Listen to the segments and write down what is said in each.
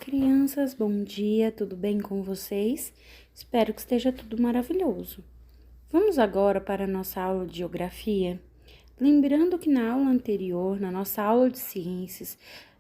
Crianças, bom dia, tudo bem com vocês? Espero que esteja tudo maravilhoso. Vamos agora para a nossa aula de geografia. Lembrando que na aula anterior, na nossa aula de ciências,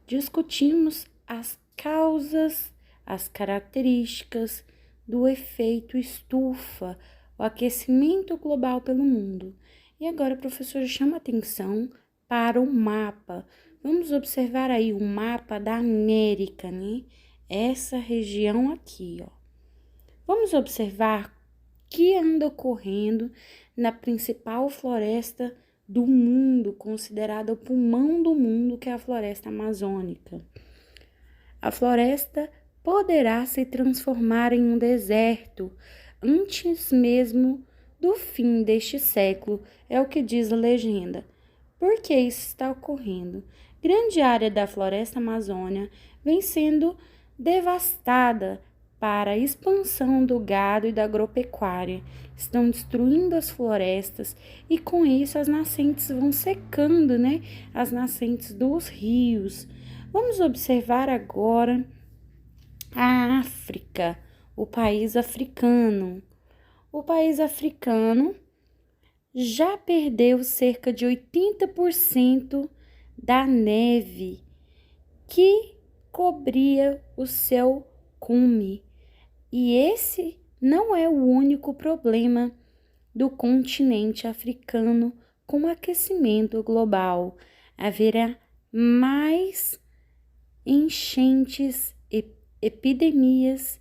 discutimos as causas, as características do efeito estufa, o aquecimento global pelo mundo. E agora a professora chama atenção para o mapa. Vamos observar aí o mapa da América, né? Essa região aqui, ó. Vamos observar o que anda ocorrendo na principal floresta do mundo, considerada o pulmão do mundo, que é a floresta amazônica. A floresta poderá se transformar em um deserto antes mesmo do fim deste século, é o que diz a legenda. Por que isso está ocorrendo? Grande área da floresta amazônica vem sendo devastada para a expansão do gado e da agropecuária. Estão destruindo as florestas e com isso as nascentes vão secando, né? As nascentes dos rios. Vamos observar agora a África, o país africano. O país africano já perdeu cerca de 80% da neve que cobria o seu cume. E esse não é o único problema do continente africano com o aquecimento global. Haverá mais enchentes, epidemias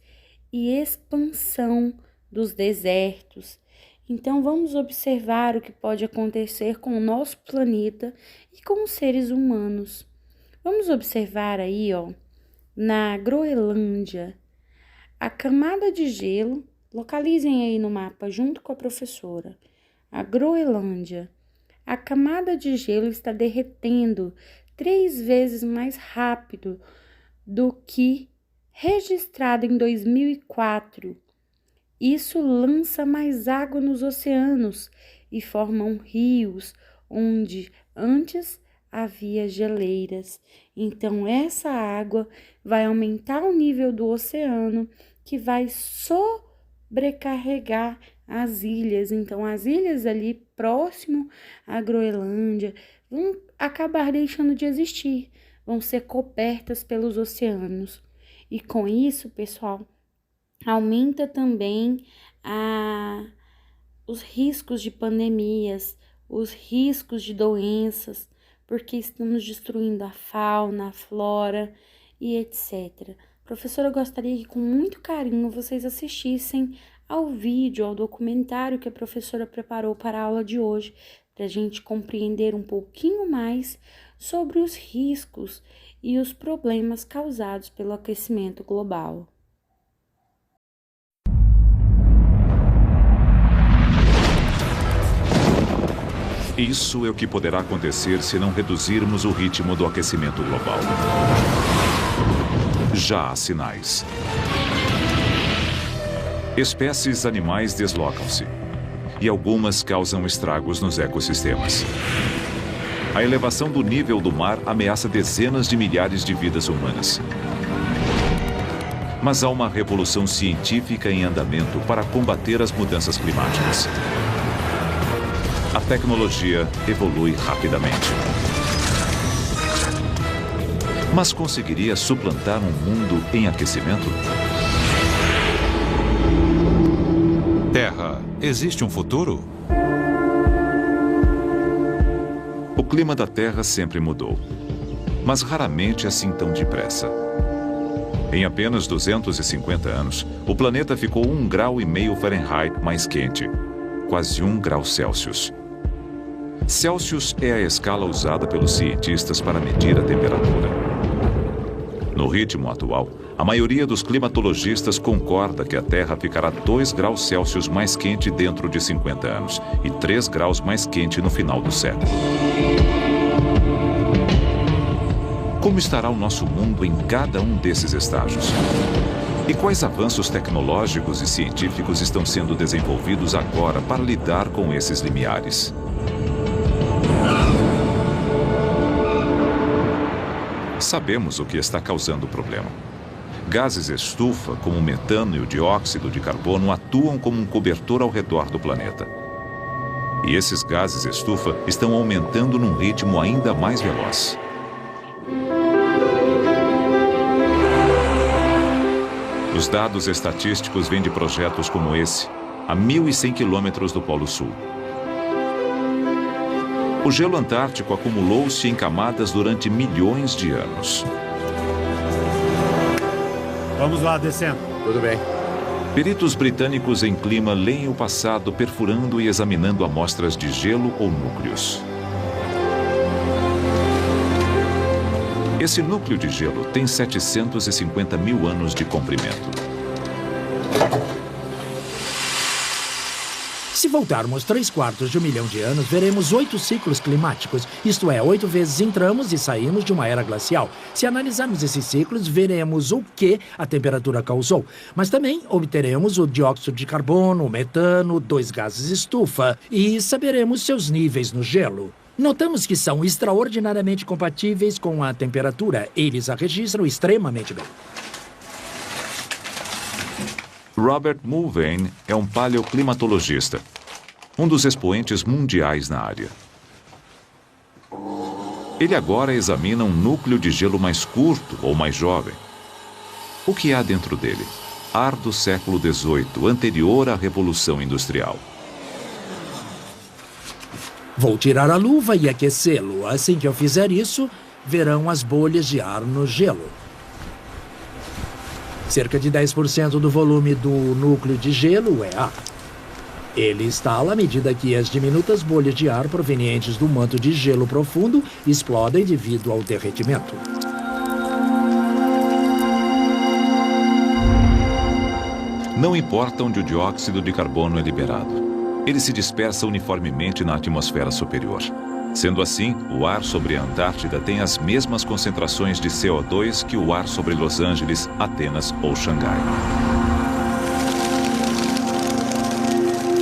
e expansão dos desertos. Então, vamos observar o que pode acontecer com o nosso planeta e com os seres humanos. Vamos observar aí, ó, na Groenlândia, a camada de gelo, localizem aí no mapa junto com a professora. A Groenlândia, a camada de gelo está derretendo 3 vezes mais rápido do que registrado em 2004. Isso lança mais água nos oceanos e formam rios onde antes havia geleiras. Então, essa água vai aumentar o nível do oceano, que vai sobrecarregar as ilhas. Então, as ilhas ali próximo à Groenlândia vão acabar deixando de existir, vão ser cobertas pelos oceanos. E com isso, pessoal, aumenta também os riscos de pandemias, os riscos de doenças, porque estamos destruindo a fauna, a flora e etc. Professora, eu gostaria que com muito carinho vocês assistissem ao vídeo, ao documentário que a professora preparou para a aula de hoje, para a gente compreender um pouquinho mais sobre os riscos e os problemas causados pelo aquecimento global. Isso é o que poderá acontecer se não reduzirmos o ritmo do aquecimento global. Já há sinais. Espécies animais deslocam-se e algumas causam estragos nos ecossistemas. A elevação do nível do mar ameaça dezenas de milhares de vidas humanas. Mas há uma revolução científica em andamento para combater as mudanças climáticas. A tecnologia evolui rapidamente. Mas conseguiria suplantar um mundo em aquecimento? Terra, existe um futuro? O clima da Terra sempre mudou, mas raramente assim tão depressa. Em apenas 250 anos, o planeta ficou 1,5 grau Fahrenheit mais quente, quase 1 grau Celsius. Celsius é a escala usada pelos cientistas para medir a temperatura. No ritmo atual, a maioria dos climatologistas concorda que a Terra ficará 2 graus Celsius mais quente dentro de 50 anos e 3 graus mais quente no final do século. Como estará o nosso mundo em cada um desses estágios? E quais avanços tecnológicos e científicos estão sendo desenvolvidos agora para lidar com esses limiares? Sabemos o que está causando o problema. Gases estufa, como o metano e o dióxido de carbono, atuam como um cobertor ao redor do planeta. E esses gases estufa estão aumentando num ritmo ainda mais veloz. Os dados estatísticos vêm de projetos como esse, a 1.100 quilômetros do Polo Sul. O gelo antártico acumulou-se em camadas durante milhões de anos. Vamos lá, descendo. Tudo bem. Peritos britânicos em clima leem o passado perfurando e examinando amostras de gelo ou núcleos. Esse núcleo de gelo tem 750 mil anos de comprimento. Se voltarmos 3/4 de 1 milhão de anos, veremos 8 ciclos climáticos. Isto é, 8 vezes entramos e saímos de uma era glacial. Se analisarmos esses ciclos, veremos o que a temperatura causou. Mas também obteremos o dióxido de carbono, o metano, 2 gases estufa e saberemos seus níveis no gelo. Notamos que são extraordinariamente compatíveis com a temperatura. Eles a registram extremamente bem. Robert Mulvane é um paleoclimatologista, um dos expoentes mundiais na área. Ele agora examina um núcleo de gelo mais curto ou mais jovem. O que há dentro dele? Ar do século XVIII, anterior à Revolução Industrial. Vou tirar a luva e aquecê-lo. Assim que eu fizer isso, verão as bolhas de ar no gelo. Cerca de 10% do volume do núcleo de gelo é ar. Ele estala à medida que as diminutas bolhas de ar provenientes do manto de gelo profundo explodem devido ao derretimento. Não importa onde o dióxido de carbono é liberado. Ele se dispersa uniformemente na atmosfera superior. Sendo assim, o ar sobre a Antártida tem as mesmas concentrações de CO2 que o ar sobre Los Angeles, Atenas ou Xangai.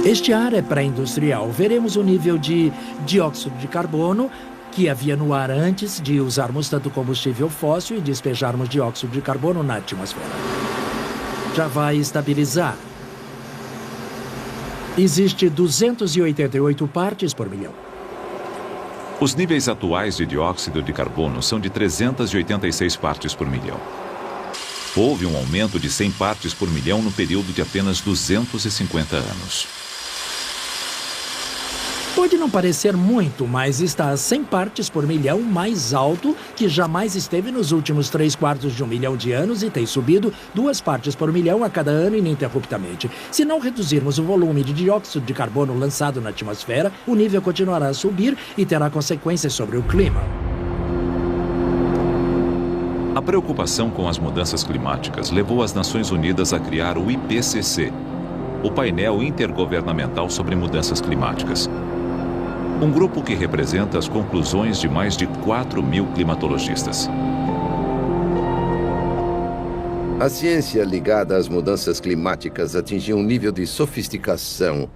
Este ar é pré-industrial. Veremos o nível de dióxido de carbono que havia no ar antes de usarmos tanto combustível fóssil e despejarmos dióxido de carbono na atmosfera. Já vai estabilizar. Existe 288 partes por milhão. Os níveis atuais de dióxido de carbono são de 386 partes por milhão. Houve um aumento de 100 partes por milhão no período de apenas 250 anos. Pode não parecer muito, mas está a 100 partes por milhão mais alto que jamais esteve nos últimos 3/4 de 1 milhão de anos e tem subido 2 partes por milhão a cada ano ininterruptamente. Se não reduzirmos o volume de dióxido de carbono lançado na atmosfera, o nível continuará a subir e terá consequências sobre o clima. A preocupação com as mudanças climáticas levou as Nações Unidas a criar o IPCC, o Painel Intergovernamental sobre Mudanças Climáticas. Um grupo que representa as conclusões de mais de 4.000 climatologistas. A ciência ligada às mudanças climáticas atingiu um nível de sofisticação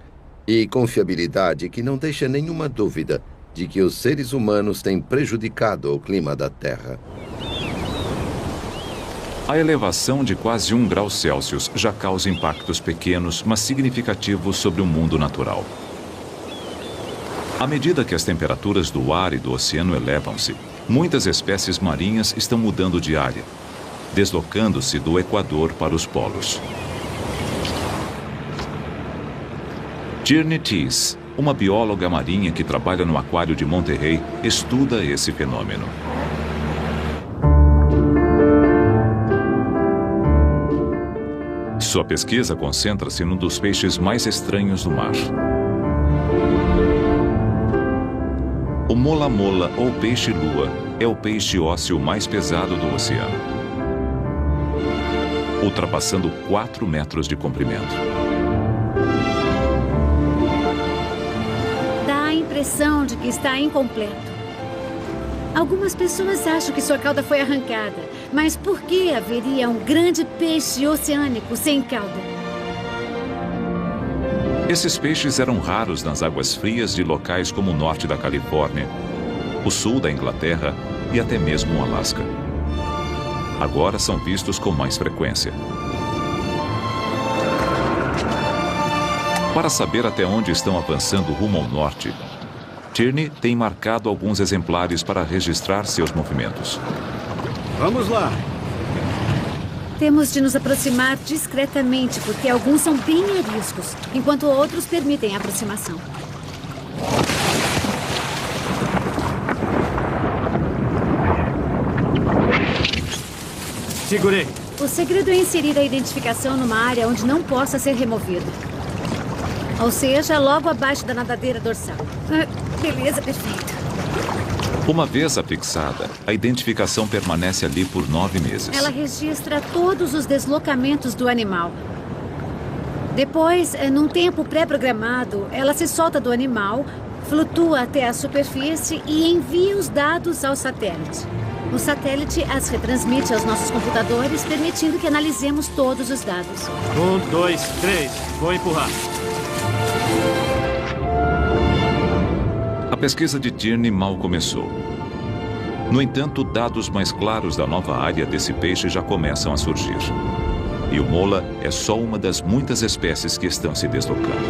e confiabilidade que não deixa nenhuma dúvida de que os seres humanos têm prejudicado o clima da Terra. A elevação de quase 1 grau Celsius já causa impactos pequenos, mas significativos sobre o mundo natural. À medida que as temperaturas do ar e do oceano elevam-se, muitas espécies marinhas estão mudando de área, deslocando-se do Equador para os polos. Tierney Teese, uma bióloga marinha que trabalha no aquário de Monterrey, estuda esse fenômeno. Sua pesquisa concentra-se num dos peixes mais estranhos do mar. O mola-mola ou peixe-lua é o peixe ósseo mais pesado do oceano, ultrapassando 4 metros de comprimento. Dá a impressão de que está incompleto. Algumas pessoas acham que sua cauda foi arrancada, mas por que haveria um grande peixe oceânico sem cauda? Esses peixes eram raros nas águas frias de locais como o norte da Califórnia, o sul da Inglaterra e até mesmo o Alasca. Agora são vistos com mais frequência. Para saber até onde estão avançando rumo ao norte, Tierney tem marcado alguns exemplares para registrar seus movimentos. Vamos lá. Temos de nos aproximar discretamente, porque alguns são bem ariscos, enquanto outros permitem a aproximação. Segurei. O segredo é inserir a identificação numa área onde não possa ser removida. Ou seja, logo abaixo da nadadeira dorsal. Beleza, perfeito. Uma vez afixada, a identificação permanece ali por 9 meses. Ela registra todos os deslocamentos do animal. Depois, num tempo pré-programado, ela se solta do animal, flutua até a superfície e envia os dados ao satélite. O satélite as retransmite aos nossos computadores, permitindo que analisemos todos os dados. 1, 2, 3. Vou empurrar. A pesquisa de Tierney mal começou. No entanto, dados mais claros da nova área desse peixe já começam a surgir. E o mola é só uma das muitas espécies que estão se deslocando.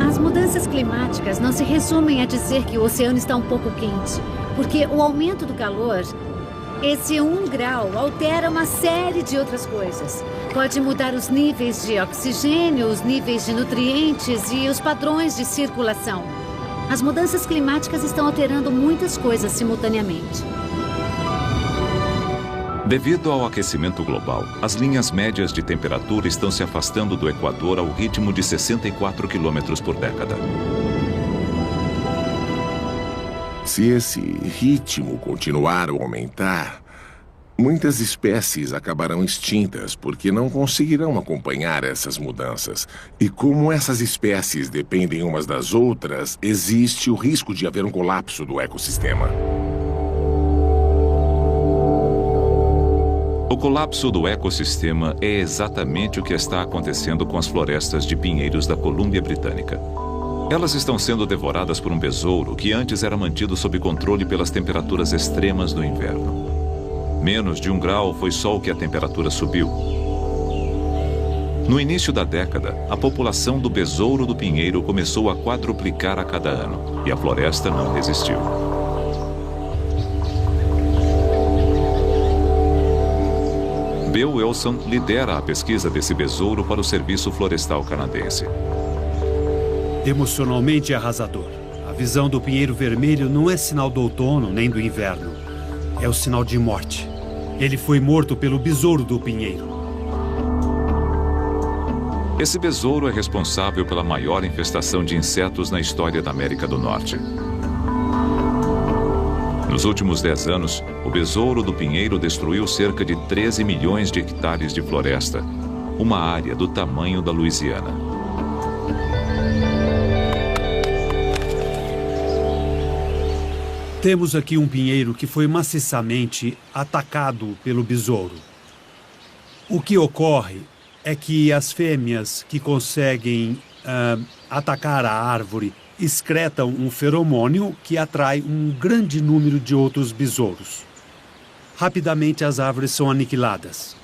As mudanças climáticas não se resumem a dizer que o oceano está um pouco quente, porque o aumento do calor, esse 1 grau, altera uma série de outras coisas. Pode mudar os níveis de oxigênio, os níveis de nutrientes e os padrões de circulação. As mudanças climáticas estão alterando muitas coisas simultaneamente. Devido ao aquecimento global, as linhas médias de temperatura estão se afastando do Equador ao ritmo de 64 km por década. Se esse ritmo continuar a aumentar, muitas espécies acabarão extintas porque não conseguirão acompanhar essas mudanças. E como essas espécies dependem umas das outras, existe o risco de haver um colapso do ecossistema. O colapso do ecossistema é exatamente o que está acontecendo com as florestas de pinheiros da Colômbia Britânica. Elas estão sendo devoradas por um besouro que antes era mantido sob controle pelas temperaturas extremas do inverno. Menos de 1 grau foi só o que a temperatura subiu. No início da década, a população do besouro do pinheiro começou a quadruplicar a cada ano e a floresta não resistiu. Bill Wilson lidera a pesquisa desse besouro para o Serviço Florestal Canadense. Emocionalmente arrasador. A visão do pinheiro vermelho não é sinal do outono nem do inverno. É o sinal de morte. Ele foi morto pelo besouro do pinheiro. Esse besouro é responsável pela maior infestação de insetos na história da América do Norte. Nos últimos 10 anos, o besouro do pinheiro destruiu cerca de 13 milhões de hectares de floresta, uma área do tamanho da Louisiana. Temos aqui um pinheiro que foi maciçamente atacado pelo besouro. O que ocorre é que as fêmeas que conseguem atacar a árvore excretam um feromônio que atrai um grande número de outros besouros. Rapidamente as árvores são aniquiladas.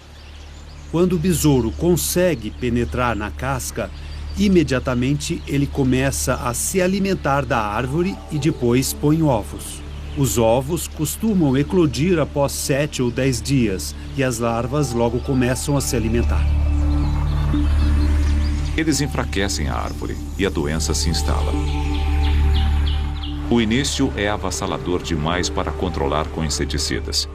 Quando o besouro consegue penetrar na casca, imediatamente ele começa a se alimentar da árvore e depois põe ovos. Os ovos costumam eclodir após 7 ou 10 dias e as larvas logo começam a se alimentar. Eles enfraquecem a árvore e a doença se instala. O início é avassalador demais para controlar com inseticidas.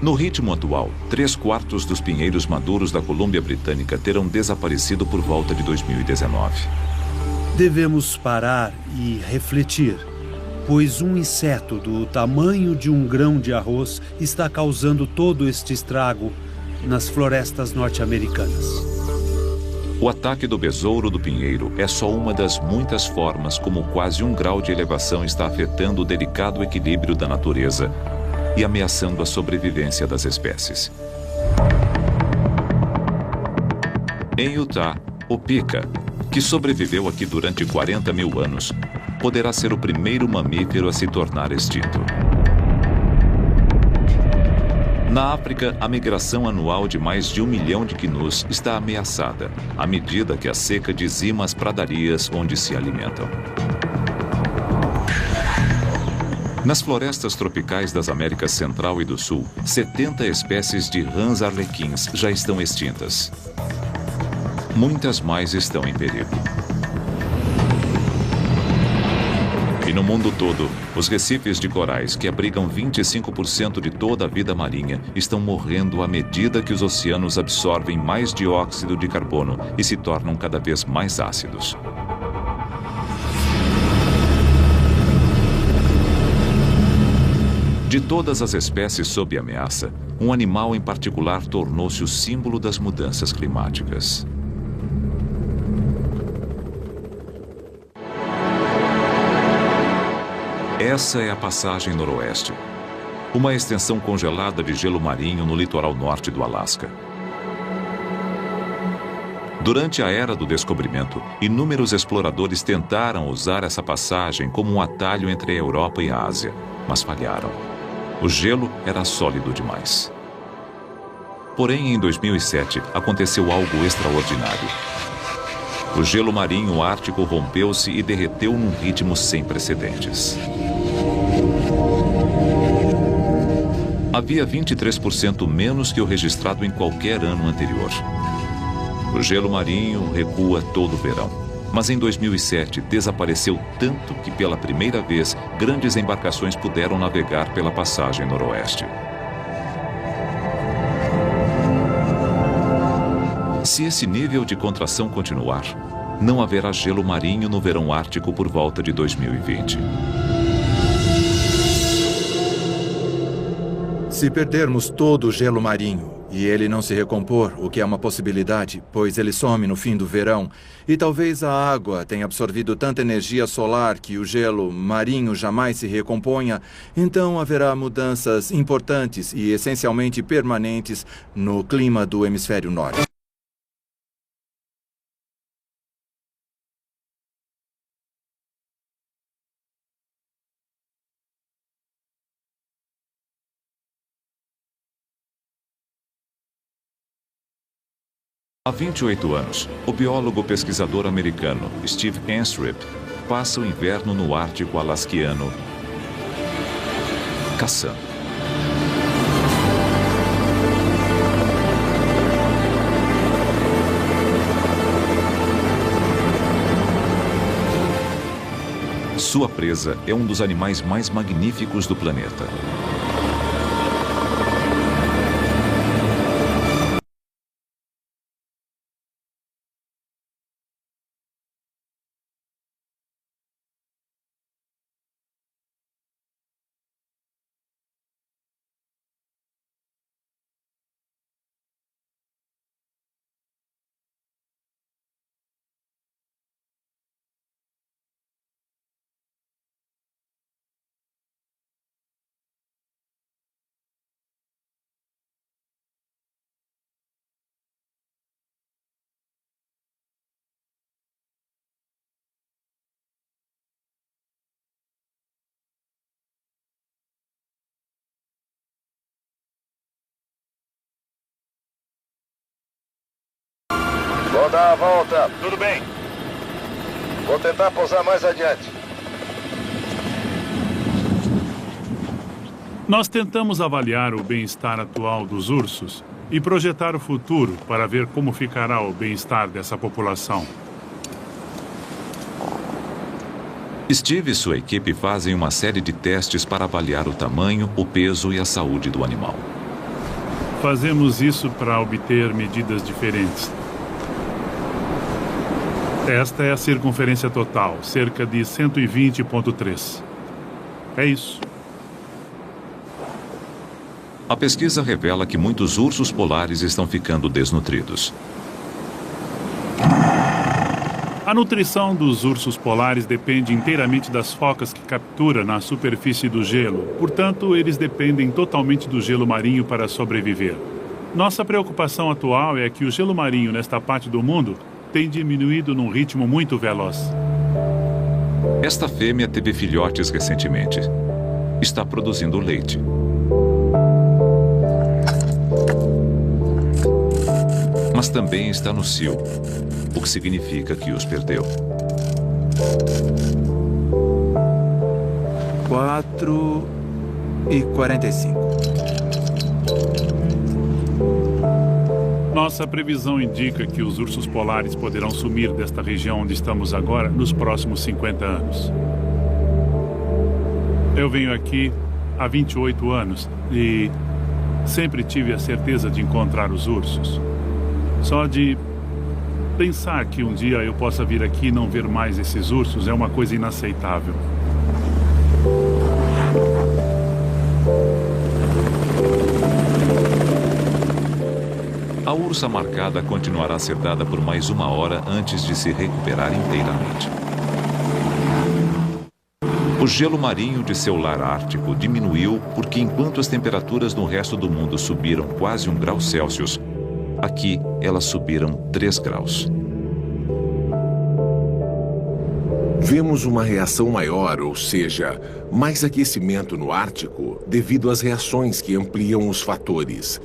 No ritmo atual, 3/4 dos pinheiros maduros da Colômbia Britânica terão desaparecido por volta de 2019. Devemos parar e refletir, pois um inseto do tamanho de um grão de arroz está causando todo este estrago nas florestas norte-americanas. O ataque do besouro do pinheiro é só uma das muitas formas como quase 1 grau de elevação está afetando o delicado equilíbrio da natureza e ameaçando a sobrevivência das espécies. Em Utah, o pica, que sobreviveu aqui durante 40 mil anos, poderá ser o primeiro mamífero a se tornar extinto. Na África, a migração anual de mais de 1 milhão de quinus está ameaçada, à medida que a seca dizima as pradarias onde se alimentam. Nas florestas tropicais das Américas Central e do Sul, 70 espécies de rãs arlequins já estão extintas. Muitas mais estão em perigo. E no mundo todo, os recifes de corais, que abrigam 25% de toda a vida marinha, estão morrendo à medida que os oceanos absorvem mais dióxido de carbono e se tornam cada vez mais ácidos. De todas as espécies sob ameaça, um animal em particular tornou-se o símbolo das mudanças climáticas. Essa é a Passagem Noroeste, uma extensão congelada de gelo marinho no litoral norte do Alasca. Durante a Era do Descobrimento, inúmeros exploradores tentaram usar essa passagem como um atalho entre a Europa e a Ásia, mas falharam. O gelo era sólido demais. Porém, em 2007, aconteceu algo extraordinário. O gelo marinho ártico rompeu-se e derreteu num ritmo sem precedentes. Havia 23% menos que o registrado em qualquer ano anterior. O gelo marinho recua todo o verão. Mas em 2007 desapareceu tanto que pela primeira vez grandes embarcações puderam navegar pela Passagem Noroeste. Se esse nível de contração continuar, não haverá gelo marinho no verão ártico por volta de 2020. Se perdermos todo o gelo marinho e ele não se recompor, o que é uma possibilidade, pois ele some no fim do verão, e talvez a água tenha absorvido tanta energia solar que o gelo marinho jamais se recomponha, então haverá mudanças importantes e essencialmente permanentes no clima do hemisfério norte. Há 28 anos, o biólogo pesquisador americano Steve Enstrip passa o inverno no Ártico alasquiano, caçando. Sua presa é um dos animais mais magníficos do planeta. Vou dar a volta. Tudo bem. Vou tentar pousar mais adiante. Nós tentamos avaliar o bem-estar atual dos ursos e projetar o futuro para ver como ficará o bem-estar dessa população. Steve e sua equipe fazem uma série de testes para avaliar o tamanho, o peso e a saúde do animal. Fazemos isso para obter medidas diferentes. Esta é a circunferência total, cerca de 120,3. É isso. A pesquisa revela que muitos ursos polares estão ficando desnutridos. A nutrição dos ursos polares depende inteiramente das focas que captura na superfície do gelo. Portanto, eles dependem totalmente do gelo marinho para sobreviver. Nossa preocupação atual é que o gelo marinho nesta parte do mundo tem diminuído num ritmo muito veloz. Esta fêmea teve filhotes recentemente. Está produzindo leite. mas também está no cio, o que significa que os perdeu. 4:45. Nossa previsão indica que os ursos polares poderão sumir desta região onde estamos agora nos próximos 50 anos. Eu venho aqui há 28 anos e sempre tive a certeza de encontrar os ursos. Só de pensar que um dia eu possa vir aqui e não ver mais esses ursos é uma coisa inaceitável. A ursa marcada continuará a ser dada por mais 1 hora antes de se recuperar inteiramente. O gelo marinho de seu lar ártico diminuiu porque, enquanto as temperaturas no resto do mundo subiram quase 1 grau Celsius, aqui elas subiram 3 graus. Vemos uma reação maior, ou seja, mais aquecimento no Ártico devido às reações que ampliam os fatores.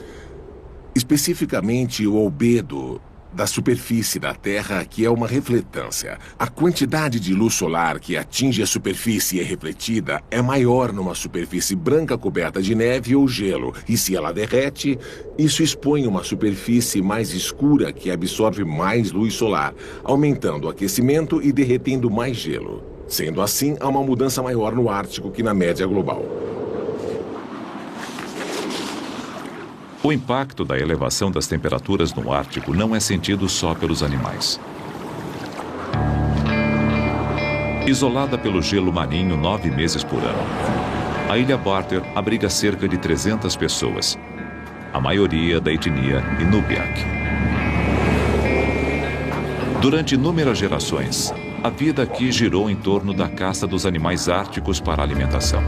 Especificamente o albedo da superfície da Terra, que é uma refletância. A quantidade de luz solar que atinge a superfície e é refletida é maior numa superfície branca coberta de neve ou gelo, e se ela derrete, isso expõe uma superfície mais escura que absorve mais luz solar, aumentando o aquecimento e derretendo mais gelo. Sendo assim, há uma mudança maior no Ártico que na média global. O impacto da elevação das temperaturas no Ártico não é sentido só pelos animais. Isolada pelo gelo marinho 9 meses por ano, a Ilha Barter abriga cerca de 300 pessoas, a maioria da etnia Inupiaq. Durante inúmeras gerações, a vida aqui girou em torno da caça dos animais árticos para a alimentação.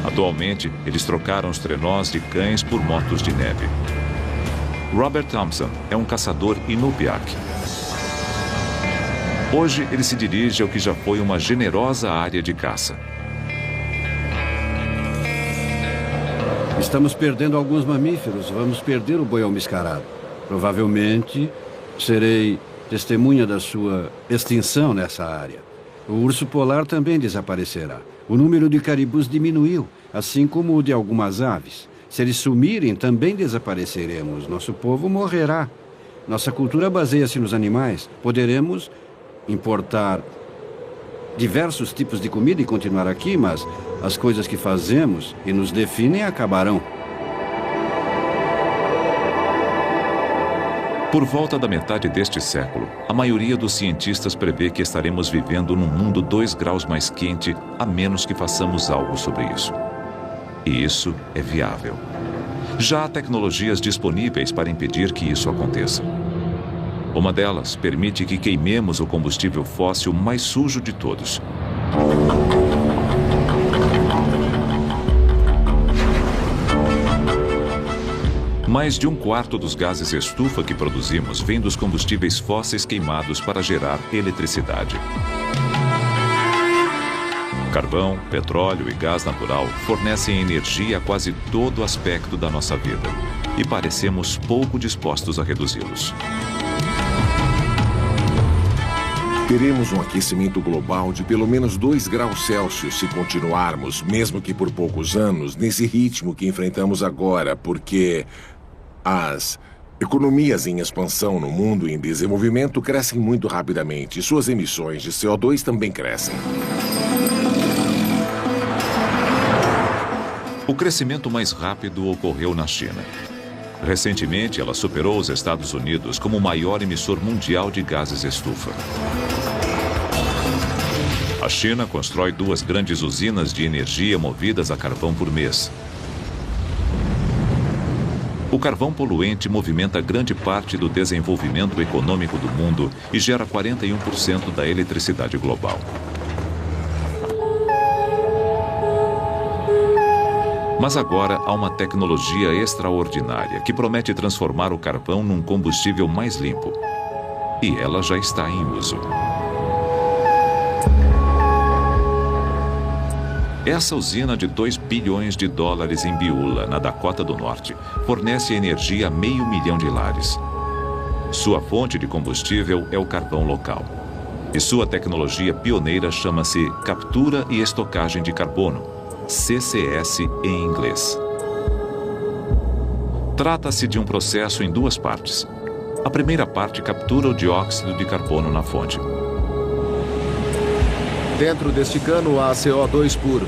Atualmente, eles trocaram os trenós de cães por motos de neve. Robert Thompson é um caçador Inupiaq. Hoje, ele se dirige ao que já foi uma generosa área de caça. Estamos perdendo alguns mamíferos. Vamos perder o boião mascarado. Provavelmente, serei testemunha da sua extinção nessa área. O urso polar também desaparecerá. O número de caribus diminuiu, assim como o de algumas aves. Se eles sumirem, também desapareceremos. Nosso povo morrerá. Nossa cultura baseia-se nos animais. Poderemos importar diversos tipos de comida e continuar aqui, mas as coisas que fazemos e nos definem acabarão. Por volta da metade deste século, a maioria dos cientistas prevê que estaremos vivendo num mundo 2 graus mais quente, a menos que façamos algo sobre isso. E isso é viável. Já há tecnologias disponíveis para impedir que isso aconteça. Uma delas permite que queimemos o combustível fóssil mais sujo de todos. Mais de 1/4 dos gases estufa que produzimos vem dos combustíveis fósseis queimados para gerar eletricidade. Carvão, petróleo e gás natural fornecem energia a quase todo aspecto da nossa vida e parecemos pouco dispostos a reduzi-los. Teremos um aquecimento global de pelo menos 2 graus Celsius se continuarmos, mesmo que por poucos anos, nesse ritmo que enfrentamos agora, porque as economias em expansão no mundo em desenvolvimento crescem muito rapidamente e suas emissões de CO2 também crescem. O crescimento mais rápido ocorreu na China. Recentemente, ela superou os Estados Unidos como o maior emissor mundial de gases estufa. A China constrói 2 grandes usinas de energia movidas a carvão por mês. O carvão poluente movimenta grande parte do desenvolvimento econômico do mundo e gera 41% da eletricidade global. Mas agora há uma tecnologia extraordinária que promete transformar o carvão num combustível mais limpo. E ela já está em uso. Essa usina de 2 bilhões de dólares em Beulah, na Dakota do Norte, fornece energia a 500 mil de lares. Sua fonte de combustível é o carvão local. E sua tecnologia pioneira chama-se Captura e Estocagem de Carbono, CCS em inglês. Trata-se de um processo em 2 partes. A primeira parte captura o dióxido de carbono na fonte. Dentro deste cano há CO2 puro.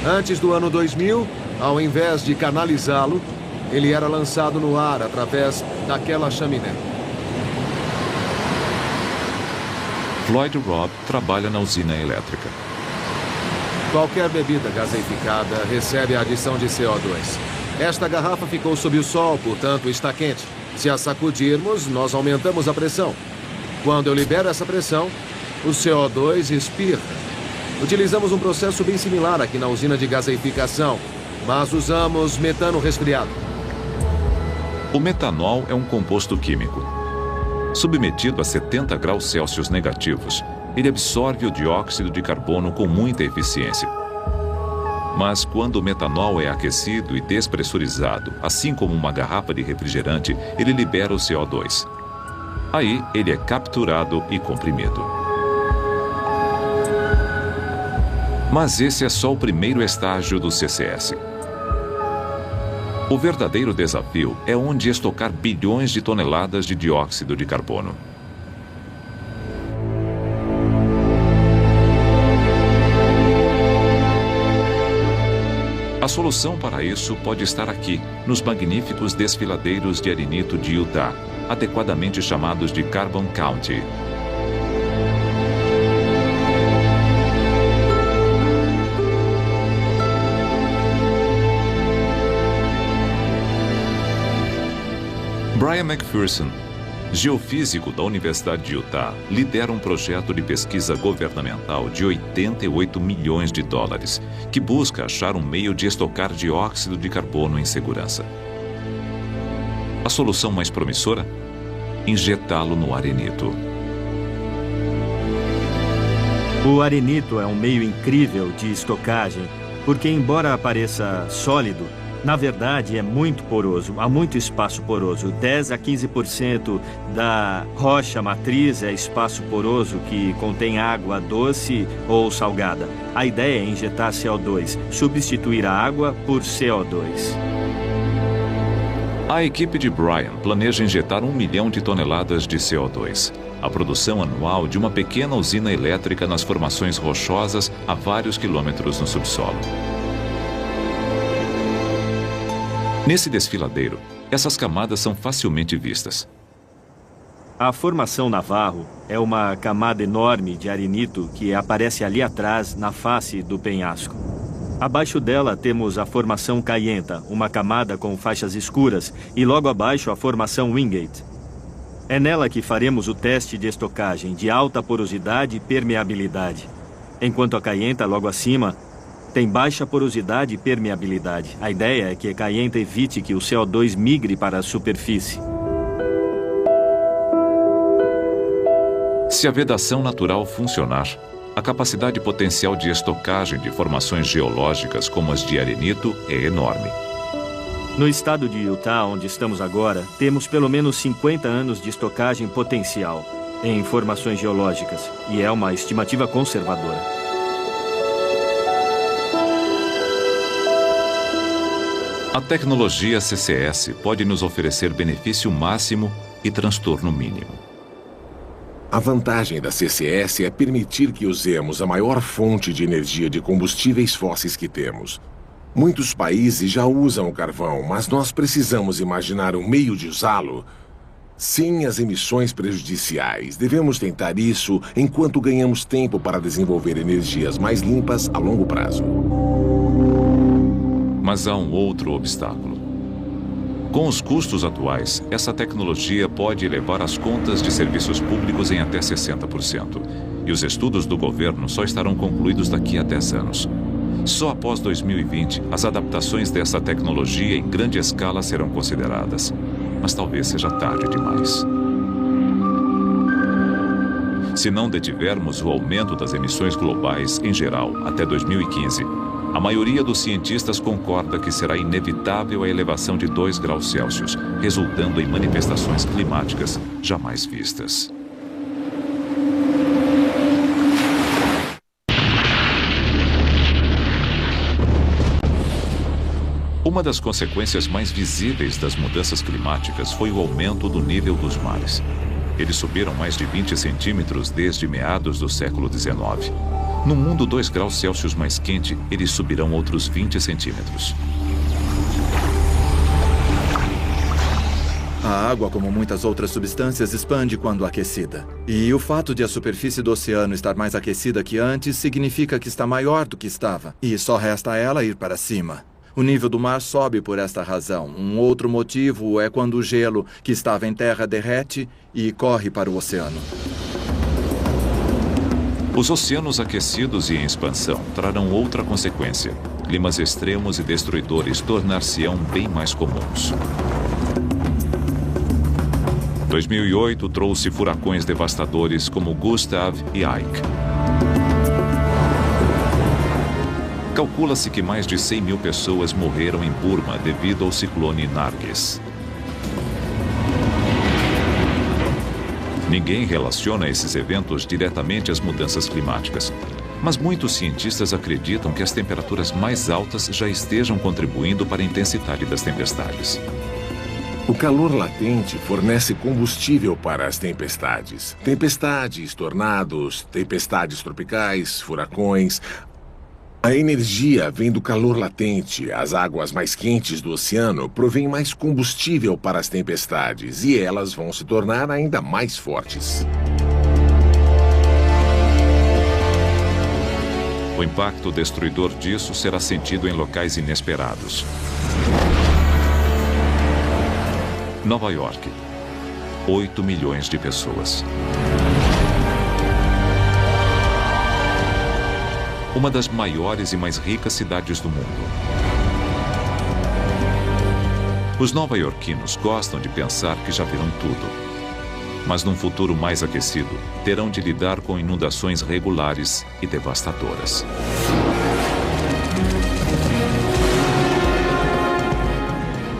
Antes do ano 2000, ao invés de canalizá-lo, ele era lançado no ar através daquela chaminé. Floyd Robb trabalha na usina elétrica. Qualquer bebida gaseificada recebe a adição de CO2. Esta garrafa ficou sob o sol, portanto está quente. Se a sacudirmos, nós aumentamos a pressão. Quando eu libero essa pressão, o CO2 espirra. Utilizamos um processo bem similar aqui na usina de gaseificação, mas usamos metano resfriado. O metanol é um composto químico. Submetido a 70 graus Celsius negativos, ele absorve o dióxido de carbono com muita eficiência. Mas quando o metanol é aquecido e despressurizado, assim como uma garrafa de refrigerante, ele libera o CO2. Aí, ele é capturado e comprimido. Mas esse é só o primeiro estágio do CCS. O verdadeiro desafio é onde estocar bilhões de toneladas de dióxido de carbono. A solução para isso pode estar aqui, nos magníficos desfiladeiros de arenito de Utah, adequadamente chamados de Carbon County. Brian McPherson, geofísico da Universidade de Utah, lidera um projeto de pesquisa governamental de 88 milhões de dólares, que busca achar um meio de estocar dióxido de carbono em segurança. A solução mais promissora? Injetá-lo no arenito. O arenito é um meio incrível de estocagem, porque embora pareça sólido, na verdade, é muito poroso, há muito espaço poroso. 10 a 15% da rocha matriz é espaço poroso que contém água doce ou salgada. A ideia é injetar CO2, substituir a água por CO2. A equipe de Brian planeja injetar 1 milhão de toneladas de CO2, a produção anual de uma pequena usina elétrica nas formações rochosas a vários quilômetros no subsolo. Nesse desfiladeiro, essas camadas são facilmente vistas. A formação Navarro é uma camada enorme de arenito que aparece ali atrás, na face do penhasco. Abaixo dela temos a formação Cayenta, uma camada com faixas escuras, e logo abaixo a formação Wingate. É nela que faremos o teste de estocagem de alta porosidade e permeabilidade. Enquanto a Cayenta, logo acima, tem baixa porosidade e permeabilidade. A ideia é que a Cayenta evite que o CO2 migre para a superfície. Se a vedação natural funcionar, a capacidade potencial de estocagem de formações geológicas como as de arenito é enorme. No estado de Utah, onde estamos agora, temos pelo menos 50 anos de estocagem potencial em formações geológicas, e é uma estimativa conservadora. A tecnologia CCS pode nos oferecer benefício máximo e transtorno mínimo. A vantagem da CCS é permitir que usemos a maior fonte de energia de combustíveis fósseis que temos. Muitos países já usam o carvão, mas nós precisamos imaginar um meio de usá-lo sem as emissões prejudiciais. Devemos tentar isso enquanto ganhamos tempo para desenvolver energias mais limpas a longo prazo. Mas há um outro obstáculo. Com os custos atuais, essa tecnologia pode elevar as contas de serviços públicos em até 60%. E os estudos do governo só estarão concluídos daqui a 10 anos. Só após 2020, as adaptações dessa tecnologia em grande escala serão consideradas. Mas talvez seja tarde demais. Se não detivermos o aumento das emissões globais em geral até 2015, A maioria dos cientistas concorda que será inevitável a elevação de 2 graus Celsius, resultando em manifestações climáticas jamais vistas. Uma das consequências mais visíveis das mudanças climáticas foi o aumento do nível dos mares. Eles subiram mais de 20 centímetros desde meados do século XIX. No mundo 2 graus Celsius mais quente, eles subirão outros 20 centímetros. A água, como muitas outras substâncias, expande quando aquecida. E o fato de a superfície do oceano estar mais aquecida que antes significa que está maior do que estava. E só resta a ela ir para cima. O nível do mar sobe por esta razão. Um outro motivo é quando o gelo que estava em terra derrete e corre para o oceano. Os oceanos aquecidos e em expansão trarão outra consequência. Climas extremos e destruidores tornar-se-ão bem mais comuns. 2008 trouxe furacões devastadores como Gustav e Ike. Calcula-se que mais de 100 mil pessoas morreram em Burma devido ao ciclone Nargis. Ninguém relaciona esses eventos diretamente às mudanças climáticas, mas muitos cientistas acreditam que as temperaturas mais altas já estejam contribuindo para a intensidade das tempestades. O calor latente fornece combustível para as tempestades. Tempestades, tornados, tempestades tropicais, furacões. A energia vem do calor latente. As águas mais quentes do oceano provêm mais combustível para as tempestades e elas vão se tornar ainda mais fortes. O impacto destruidor disso será sentido em locais inesperados. Nova York, 8 milhões de pessoas. Uma das maiores e mais ricas cidades do mundo. Os nova-iorquinos gostam de pensar que já viram tudo. Mas num futuro mais aquecido, terão de lidar com inundações regulares e devastadoras.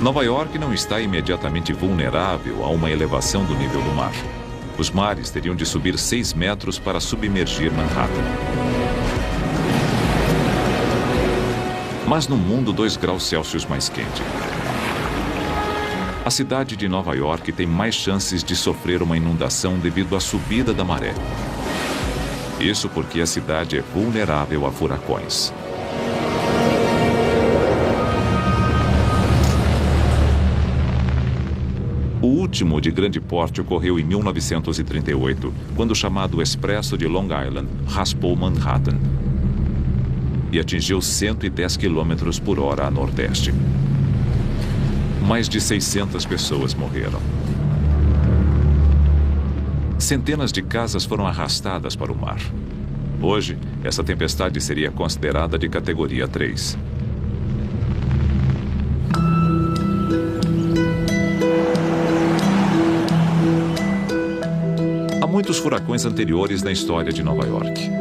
Nova York não está imediatamente vulnerável a uma elevação do nível do mar. Os mares teriam de subir 6 metros para submergir Manhattan. Mas no mundo 2 graus Celsius mais quente, a cidade de Nova York tem mais chances de sofrer uma inundação devido à subida da maré. Isso porque a cidade é vulnerável a furacões. O último de grande porte ocorreu em 1938, quando o chamado Expresso de Long Island raspou Manhattan e atingiu 110 km por hora a nordeste. Mais de 600 pessoas morreram. Centenas de casas foram arrastadas para o mar. Hoje, essa tempestade seria considerada de categoria 3. Há muitos furacões anteriores na história de Nova York.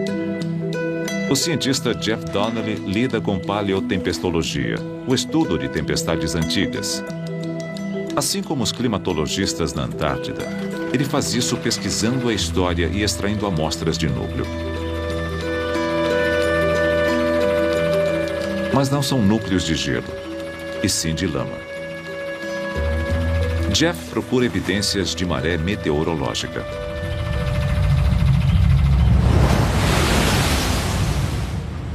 O cientista Jeff Donnelly lida com paleotempestologia, o estudo de tempestades antigas. Assim como os climatologistas na Antártida, ele faz isso pesquisando a história e extraindo amostras de núcleo. Mas não são núcleos de gelo, e sim de lama. Jeff procura evidências de maré meteorológica.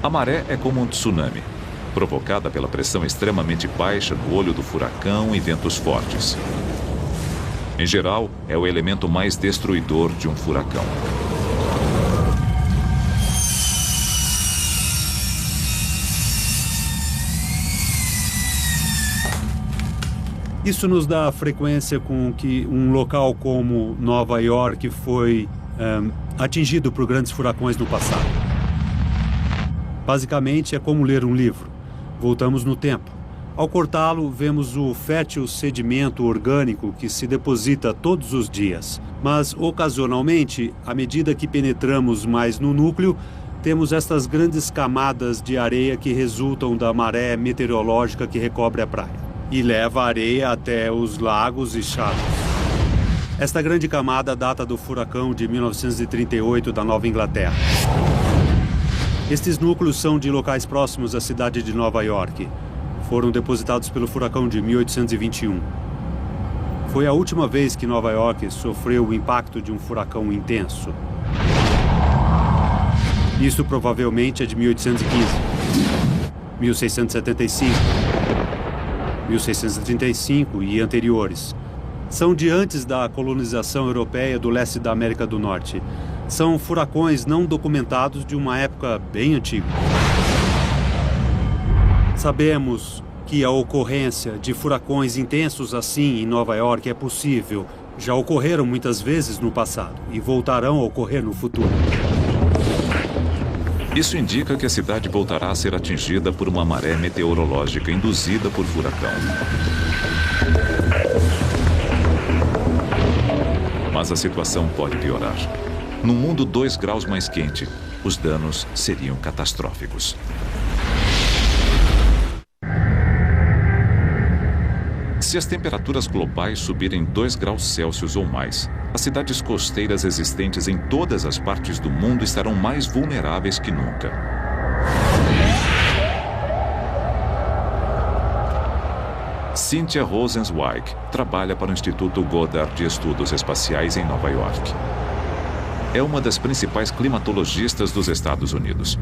A maré é como um tsunami, provocada pela pressão extremamente baixa no olho do furacão e ventos fortes. Em geral, é o elemento mais destruidor de um furacão. Isso nos dá a frequência com que um local como Nova York foi atingido por grandes furacões no passado. Basicamente, é como ler um livro. Voltamos no tempo. Ao cortá-lo, vemos o fértil sedimento orgânico que se deposita todos os dias. Mas, ocasionalmente, à medida que penetramos mais no núcleo, temos estas grandes camadas de areia que resultam da maré meteorológica que recobre a praia e leva a areia até os lagos e chatos. Esta grande camada data do furacão de 1938 da Nova Inglaterra. Estes núcleos são de locais próximos à cidade de Nova York. Foram depositados pelo furacão de 1821. Foi a última vez que Nova York sofreu o impacto de um furacão intenso. Isso provavelmente é de 1815, 1675, 1635 e anteriores. São de antes da colonização europeia do leste da América do Norte. São furacões não documentados de uma época bem antiga. Sabemos que a ocorrência de furacões intensos assim em Nova York é possível. Já ocorreram muitas vezes no passado e voltarão a ocorrer no futuro. Isso indica que a cidade voltará a ser atingida por uma maré meteorológica induzida por furacão. Mas a situação pode piorar. Num mundo 2 graus mais quente, os danos seriam catastróficos. Se as temperaturas globais subirem 2 graus Celsius ou mais, as cidades costeiras existentes em todas as partes do mundo estarão mais vulneráveis que nunca. Cynthia Rosenzweig trabalha para o Instituto Goddard de Estudos Espaciais em Nova York. É uma das principais climatologistas dos Estados Unidos.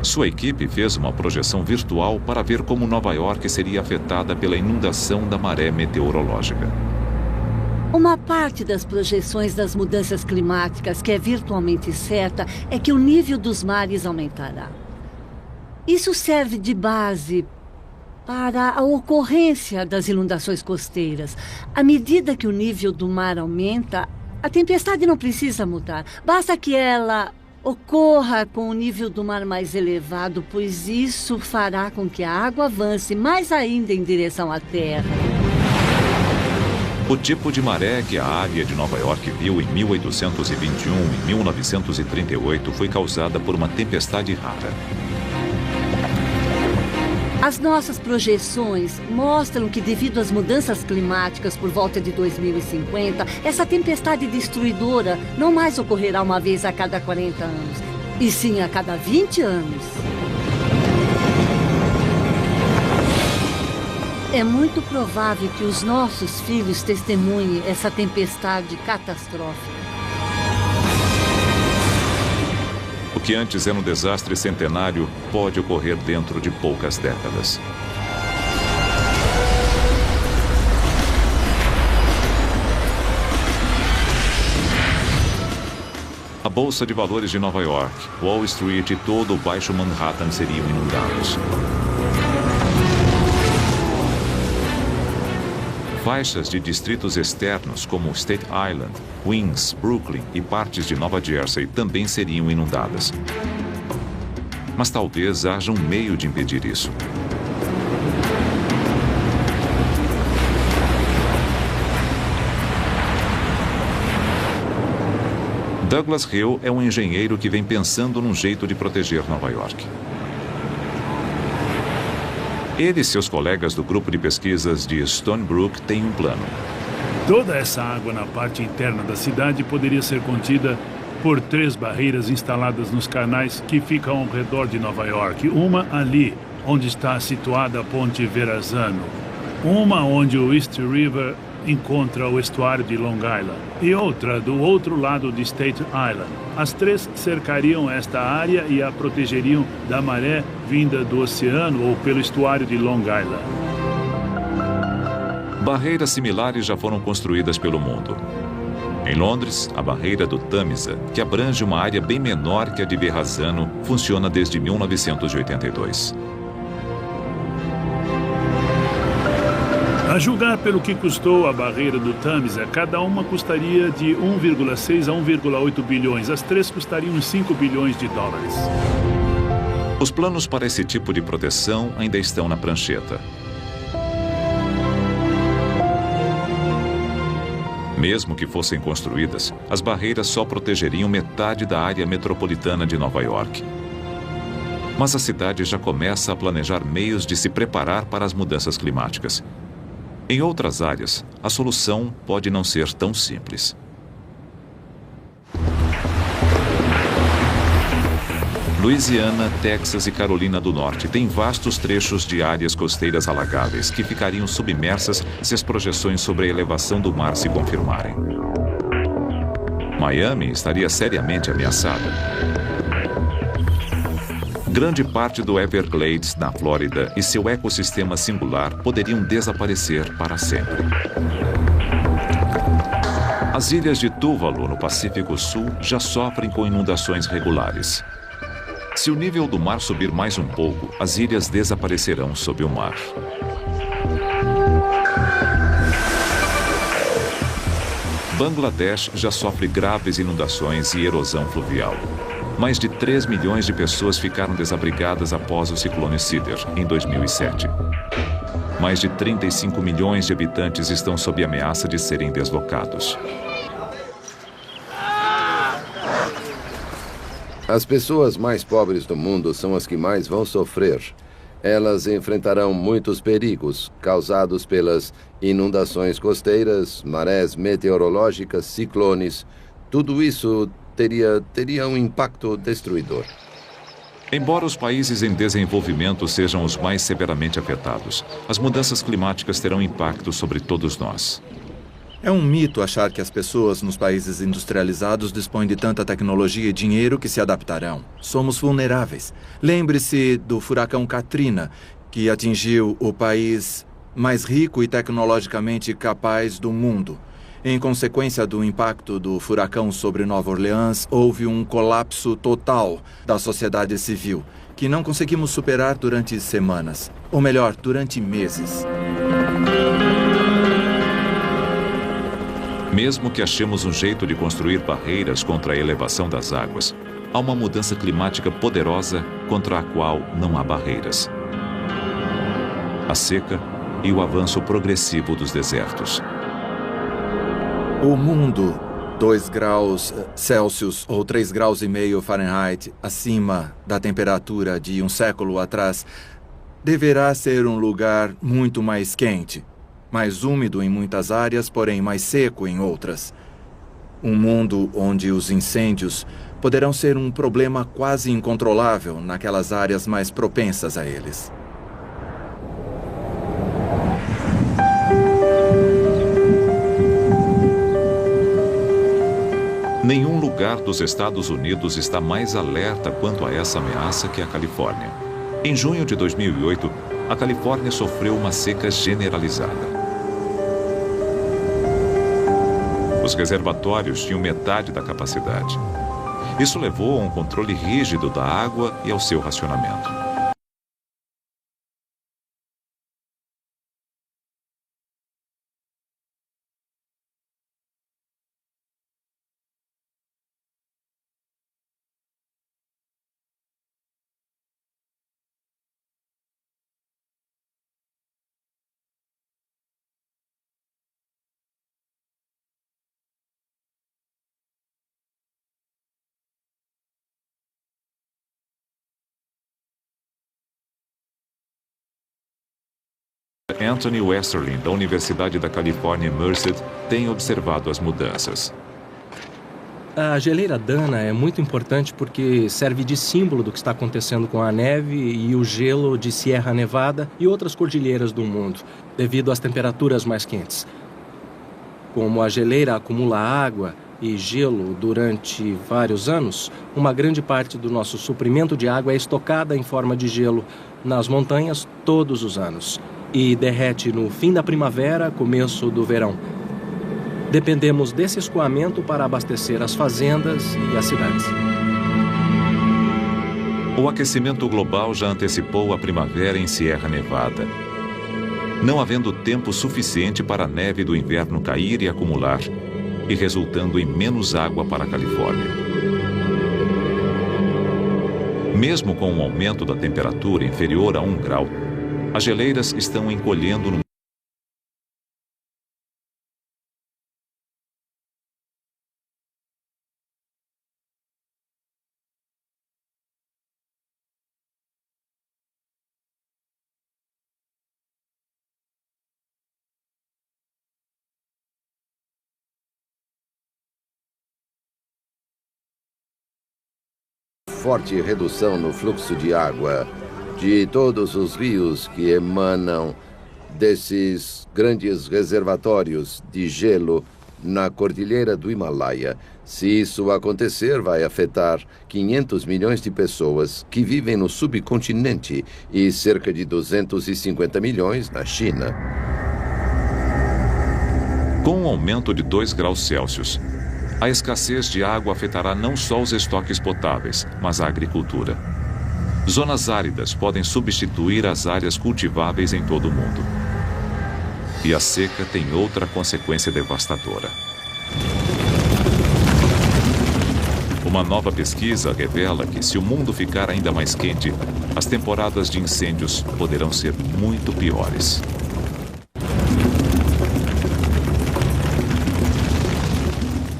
Sua equipe fez uma projeção virtual para ver como Nova York seria afetada pela inundação da maré meteorológica. Uma parte das projeções das mudanças climáticas que é virtualmente certa é que o nível dos mares aumentará. Isso serve de base para a ocorrência das inundações costeiras. À medida que o nível do mar aumenta, a tempestade não precisa mudar. Basta que ela ocorra com o nível do mar mais elevado, pois isso fará com que a água avance mais ainda em direção à Terra. O tipo de maré que a área de Nova York viu em 1821 e 1938 foi causada por uma tempestade rara. As nossas projeções mostram que, devido às mudanças climáticas por volta de 2050, essa tempestade destruidora não mais ocorrerá uma vez a cada 40 anos, e sim a cada 20 anos. É muito provável que os nossos filhos testemunhem essa tempestade catastrófica. O que antes era um desastre centenário pode ocorrer dentro de poucas décadas. A Bolsa de Valores de Nova York, Wall Street e todo o Baixo Manhattan seriam inundados. Faixas de distritos externos como Staten Island, Queens, Brooklyn e partes de Nova Jersey também seriam inundadas. Mas talvez haja um meio de impedir isso. Douglas Hill é um engenheiro que vem pensando num jeito de proteger Nova York. Ele e seus colegas do grupo de pesquisas de Stony Brook têm um plano. Toda essa água na parte interna da cidade poderia ser contida por 3 barreiras instaladas nos canais que ficam ao redor de Nova York. Uma ali, onde está situada a ponte Verrazano. Uma onde o East River encontra o estuário de Long Island. E outra do outro lado de Staten Island. As 3 cercariam esta área e a protegeriam da maré vinda do oceano ou pelo estuário de Long Island. Barreiras similares já foram construídas pelo mundo. Em Londres, a barreira do Tamisa, que abrange uma área bem menor que a de Verrazano, funciona desde 1982. A julgar pelo que custou a barreira do Tamisa, cada uma custaria de 1,6 a 1,8 bilhões. As 3 custariam 5 bilhões de dólares. Os planos para esse tipo de proteção ainda estão na prancheta. Mesmo que fossem construídas, as barreiras só protegeriam metade da área metropolitana de Nova York. Mas a cidade já começa a planejar meios de se preparar para as mudanças climáticas. Em outras áreas, a solução pode não ser tão simples. Louisiana, Texas e Carolina do Norte têm vastos trechos de áreas costeiras alagáveis que ficariam submersas se as projeções sobre a elevação do mar se confirmarem. Miami estaria seriamente ameaçada. Grande parte do Everglades, na Flórida, e seu ecossistema singular poderiam desaparecer para sempre. As ilhas de Tuvalu, no Pacífico Sul, já sofrem com inundações regulares. Se o nível do mar subir mais um pouco, as ilhas desaparecerão sob o mar. Bangladesh já sofre graves inundações e erosão fluvial. Mais de 3 milhões de pessoas ficaram desabrigadas após o ciclone Sidr, em 2007. Mais de 35 milhões de habitantes estão sob ameaça de serem deslocados. As pessoas mais pobres do mundo são as que mais vão sofrer. Elas enfrentarão muitos perigos causados pelas inundações costeiras, marés meteorológicas, ciclones. Tudo isso teria um impacto destruidor. Embora os países em desenvolvimento sejam os mais severamente afetados, as mudanças climáticas terão impacto sobre todos nós. É um mito achar que as pessoas nos países industrializados dispõem de tanta tecnologia e dinheiro que se adaptarão. Somos vulneráveis. Lembre-se do furacão Katrina, que atingiu o país mais rico e tecnologicamente capaz do mundo. Em consequência do impacto do furacão sobre Nova Orleans, houve um colapso total da sociedade civil, que não conseguimos superar durante semanas, ou melhor, durante meses. Mesmo que achemos um jeito de construir barreiras contra a elevação das águas, há uma mudança climática poderosa contra a qual não há barreiras: a seca e o avanço progressivo dos desertos. O mundo, 2 graus Celsius ou 3,5 graus Fahrenheit acima da temperatura de um século atrás, deverá ser um lugar muito mais quente. Mais úmido em muitas áreas, porém mais seco em outras. Um mundo onde os incêndios poderão ser um problema quase incontrolável naquelas áreas mais propensas a eles. Nenhum lugar dos Estados Unidos está mais alerta quanto a essa ameaça que a Califórnia. Em junho de 2008, a Califórnia sofreu uma seca generalizada. Os reservatórios tinham metade da capacidade. Isso levou a um controle rígido da água e ao seu racionamento. Anthony Westerlin, da Universidade da Califórnia, Merced, tem observado as mudanças. A geleira Dana é muito importante porque serve de símbolo do que está acontecendo com a neve e o gelo de Sierra Nevada e outras cordilheiras do mundo, devido às temperaturas mais quentes. Como a geleira acumula água e gelo durante vários anos, uma grande parte do nosso suprimento de água é estocada em forma de gelo nas montanhas todos os anos e derrete no fim da primavera, começo do verão. Dependemos desse escoamento para abastecer as fazendas e as cidades. O aquecimento global já antecipou a primavera em Sierra Nevada, não havendo tempo suficiente para a neve do inverno cair e acumular, e resultando em menos água para a Califórnia. Mesmo com um aumento da temperatura inferior a 1 grau, as geleiras estão encolhendo no forte redução no fluxo de água de todos os rios que emanam desses grandes reservatórios de gelo na cordilheira do Himalaia. Se isso acontecer, vai afetar 500 milhões de pessoas que vivem no subcontinente e cerca de 250 milhões na China. Com um aumento de 2 graus Celsius, a escassez de água afetará não só os estoques potáveis, mas a agricultura. Zonas áridas podem substituir as áreas cultiváveis em todo o mundo. E a seca tem outra consequência devastadora. Uma nova pesquisa revela que, se o mundo ficar ainda mais quente, as temporadas de incêndios poderão ser muito piores.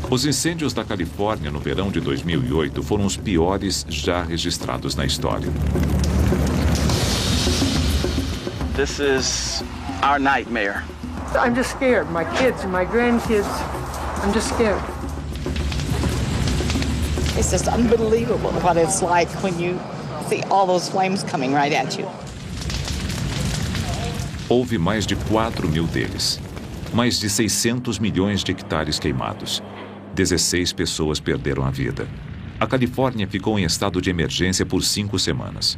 Os incêndios da Califórnia no verão de 2008 foram os piores já registrados na história. This is our nightmare. I'm just scared. My kids and my grandkids, I'm just scared. It's just unbelievable what it's like when you see all those flames coming right at you. Houve mais de 4.000 deles. Mais de 600 milhões de hectares queimados. 16 pessoas perderam a vida. A Califórnia ficou em estado de emergência por 5 semanas.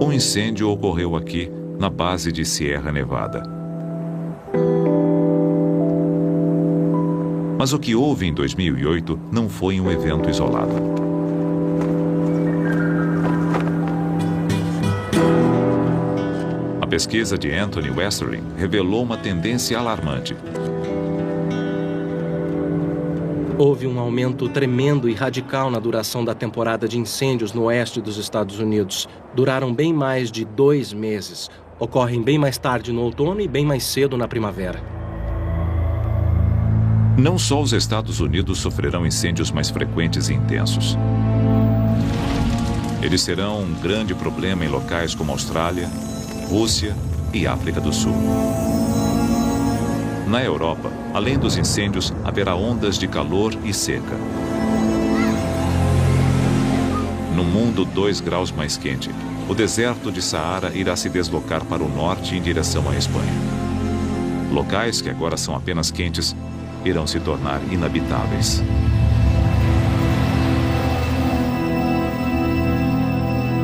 Um incêndio ocorreu aqui, na base de Sierra Nevada. Mas o que houve em 2008 não foi um evento isolado. A pesquisa de Anthony Westering revelou uma tendência alarmante. Houve um aumento tremendo e radical na duração da temporada de incêndios no oeste dos Estados Unidos. Duraram bem mais de 2 meses. Ocorrem bem mais tarde no outono e bem mais cedo na primavera. Não só os Estados Unidos sofrerão incêndios mais frequentes e intensos. Eles serão um grande problema em locais como Austrália, Rússia e África do Sul. Na Europa, além dos incêndios, haverá ondas de calor e seca. No mundo 2 graus mais quente, o deserto de Saara irá se deslocar para o norte em direção à Espanha. Locais que agora são apenas quentes irão se tornar inabitáveis.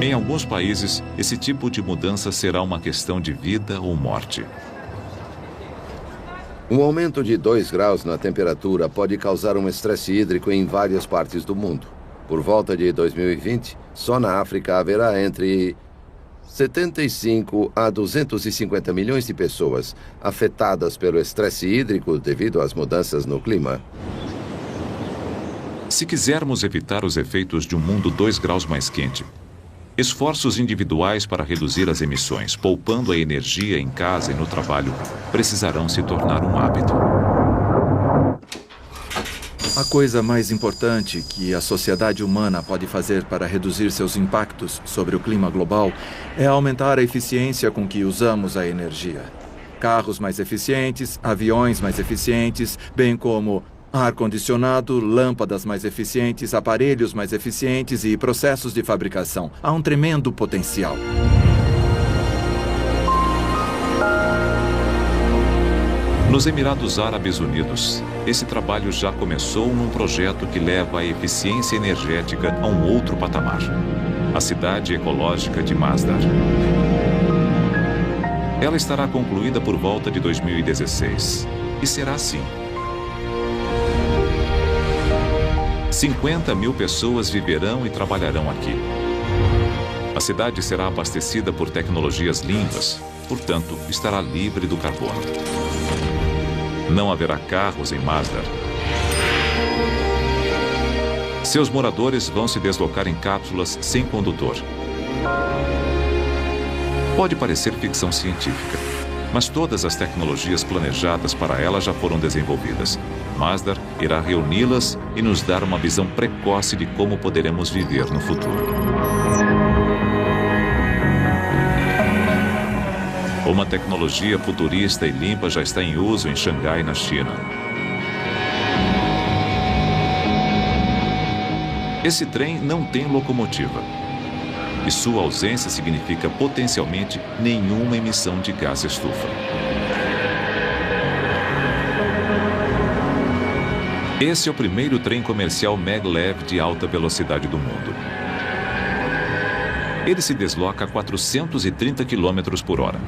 Em alguns países, esse tipo de mudança será uma questão de vida ou morte. Um aumento de 2 graus na temperatura pode causar um estresse hídrico em várias partes do mundo. Por volta de 2020, só na África haverá entre 75 a 250 milhões de pessoas afetadas pelo estresse hídrico devido às mudanças no clima. Se quisermos evitar os efeitos de um mundo 2 graus mais quente, esforços individuais para reduzir as emissões, poupando a energia em casa e no trabalho, precisarão se tornar um hábito. A coisa mais importante que a sociedade humana pode fazer para reduzir seus impactos sobre o clima global é aumentar a eficiência com que usamos a energia. Carros mais eficientes, aviões mais eficientes, bem como ar-condicionado, lâmpadas mais eficientes, aparelhos mais eficientes e processos de fabricação. Há um tremendo potencial. Nos Emirados Árabes Unidos, esse trabalho já começou num projeto que leva a eficiência energética a um outro patamar. A cidade ecológica de Masdar. Ela estará concluída por volta de 2016. E será assim. 50 mil pessoas viverão e trabalharão aqui. A cidade será abastecida por tecnologias limpas, portanto, estará livre do carbono. Não haverá carros em Masdar. Seus moradores vão se deslocar em cápsulas sem condutor. Pode parecer ficção científica, mas todas as tecnologias planejadas para ela já foram desenvolvidas. Masdar irá reuni-las e nos dar uma visão precoce de como poderemos viver no futuro. Uma tecnologia futurista e limpa já está em uso em Xangai, na China. Esse trem não tem locomotiva. E sua ausência significa potencialmente nenhuma emissão de gás estufa. Esse é o primeiro trem comercial maglev de alta velocidade do mundo. Ele se desloca a 430 km por hora.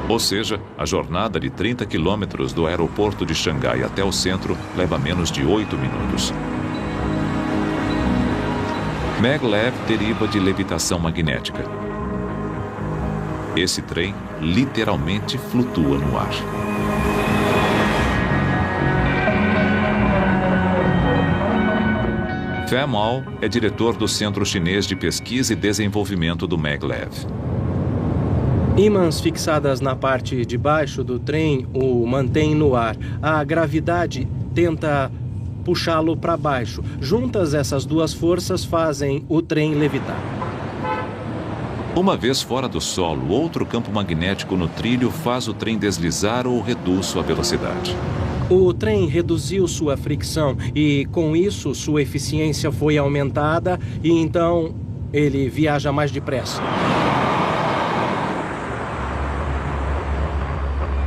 Ou seja, a jornada de 30 quilômetros do aeroporto de Xangai até o centro leva menos de 8 minutos. Maglev deriva de levitação magnética. Esse trem literalmente flutua no ar. Fan Mao é diretor do Centro Chinês de Pesquisa e Desenvolvimento do Maglev. Ímãs fixadas na parte de baixo do trem o mantêm no ar. A gravidade tenta puxá-lo para baixo. Juntas, essas duas forças fazem o trem levitar. Uma vez fora do solo, outro campo magnético no trilho faz o trem deslizar ou reduz sua velocidade. O trem reduziu sua fricção e, com isso, sua eficiência foi aumentada e, então, ele viaja mais depressa.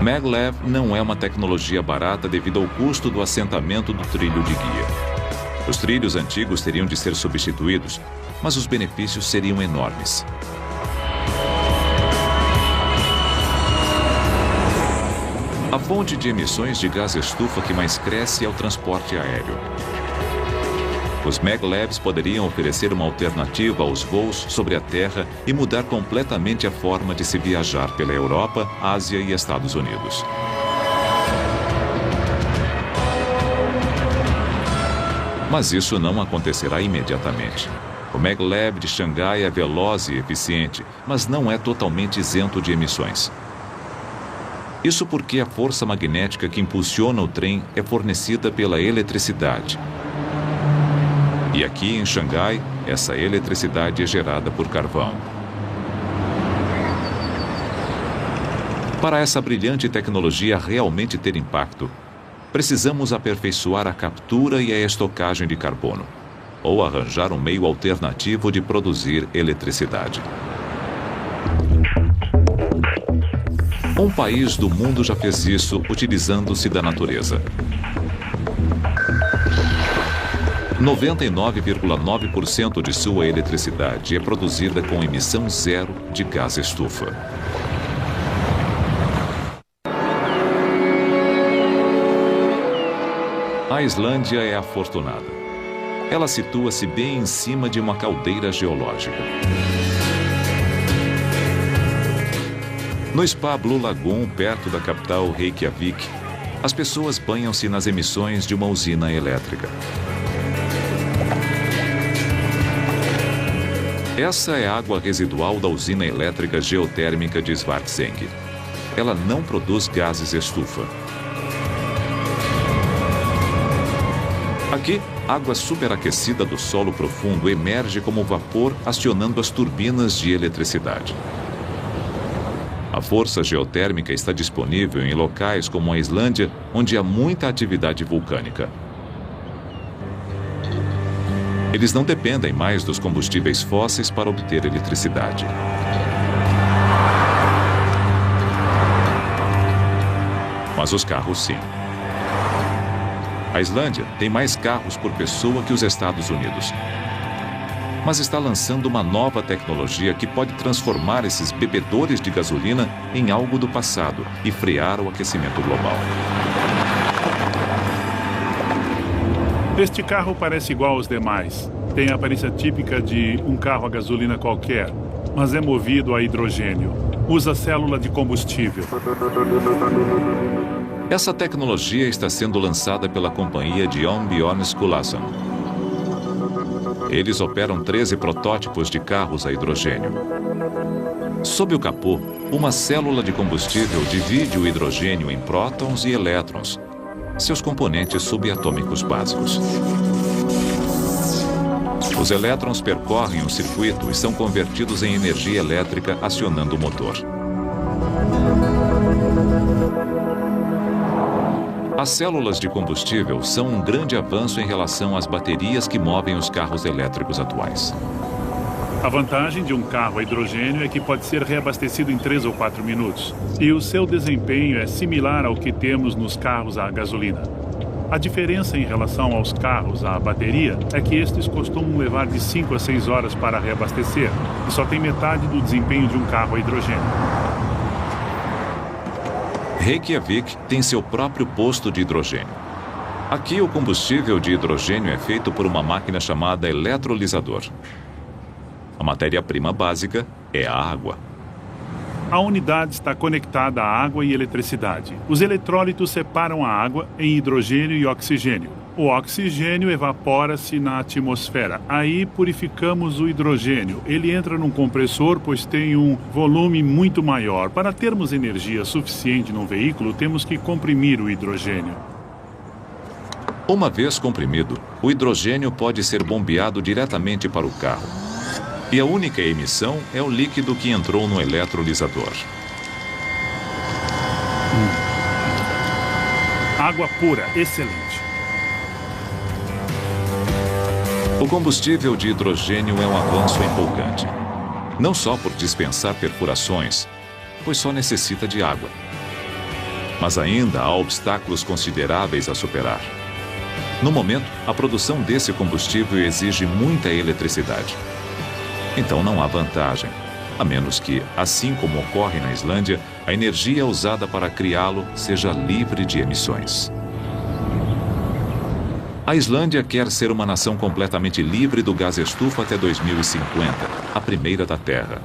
Maglev não é uma tecnologia barata devido ao custo do assentamento do trilho de guia. Os trilhos antigos teriam de ser substituídos, mas os benefícios seriam enormes. A fonte de emissões de gás estufa que mais cresce é o transporte aéreo. Os maglevs poderiam oferecer uma alternativa aos voos sobre a Terra e mudar completamente a forma de se viajar pela Europa, Ásia e Estados Unidos. Mas isso não acontecerá imediatamente. O maglev de Xangai é veloz e eficiente, mas não é totalmente isento de emissões. Isso porque a força magnética que impulsiona o trem é fornecida pela eletricidade. E aqui em Xangai, essa eletricidade é gerada por carvão. Para essa brilhante tecnologia realmente ter impacto, precisamos aperfeiçoar a captura e a estocagem de carbono, ou arranjar um meio alternativo de produzir eletricidade. Um país do mundo já fez isso utilizando-se da natureza. 99,9% de sua eletricidade é produzida com emissão zero de gás estufa. A Islândia é afortunada. Ela situa-se bem em cima de uma caldeira geológica. No spa Blue Lagoon, perto da capital Reykjavik, as pessoas banham-se nas emissões de uma usina elétrica. Essa é a água residual da usina elétrica geotérmica de Svartseng. Ela não produz gases estufa. Aqui, água superaquecida do solo profundo emerge como vapor acionando as turbinas de eletricidade. A força geotérmica está disponível em locais como a Islândia, onde há muita atividade vulcânica. Eles não dependem mais dos combustíveis fósseis para obter eletricidade. Mas os carros sim. A Islândia tem mais carros por pessoa que os Estados Unidos. Mas está lançando uma nova tecnologia que pode transformar esses bebedores de gasolina em algo do passado e frear o aquecimento global. Este carro parece igual aos demais. Tem a aparência típica de um carro a gasolina qualquer, mas é movido a hidrogênio. Usa célula de combustível. Essa tecnologia está sendo lançada pela companhia de Jon Bjørn Skulason. Eles operam 13 protótipos de carros a hidrogênio. Sob o capô, uma célula de combustível divide o hidrogênio em prótons e elétrons, seus componentes subatômicos básicos. Os elétrons percorrem um circuito e são convertidos em energia elétrica acionando o motor. As células de combustível são um grande avanço em relação às baterias que movem os carros elétricos atuais. A vantagem de um carro a hidrogênio é que pode ser reabastecido em 3 ou 4 minutos. E o seu desempenho é similar ao que temos nos carros a gasolina. A diferença em relação aos carros a bateria é que estes costumam levar de 5 a 6 horas para reabastecer e só tem metade do desempenho de um carro a hidrogênio. Reykjavik tem seu próprio posto de hidrogênio. Aqui o combustível de hidrogênio é feito por uma máquina chamada eletrolisador. A matéria-prima básica é a água. A unidade está conectada à água e eletricidade. Os eletrólitos separam a água em hidrogênio e oxigênio. O oxigênio evapora-se na atmosfera. Aí purificamos o hidrogênio. Ele entra num compressor, pois tem um volume muito maior. Para termos energia suficiente num veículo, temos que comprimir o hidrogênio. Uma vez comprimido, o hidrogênio pode ser bombeado diretamente para o carro. E a única emissão é o líquido que entrou no eletrolisador. Água pura, excelente. O combustível de hidrogênio é um avanço empolgante. Não só por dispensar perfurações, pois só necessita de água. Mas ainda há obstáculos consideráveis a superar. No momento, a produção desse combustível exige muita eletricidade. Então não há vantagem, a menos que, assim como ocorre na Islândia, a energia usada para criá-lo seja livre de emissões. A Islândia quer ser uma nação completamente livre do gás estufa até 2050, a primeira da Terra.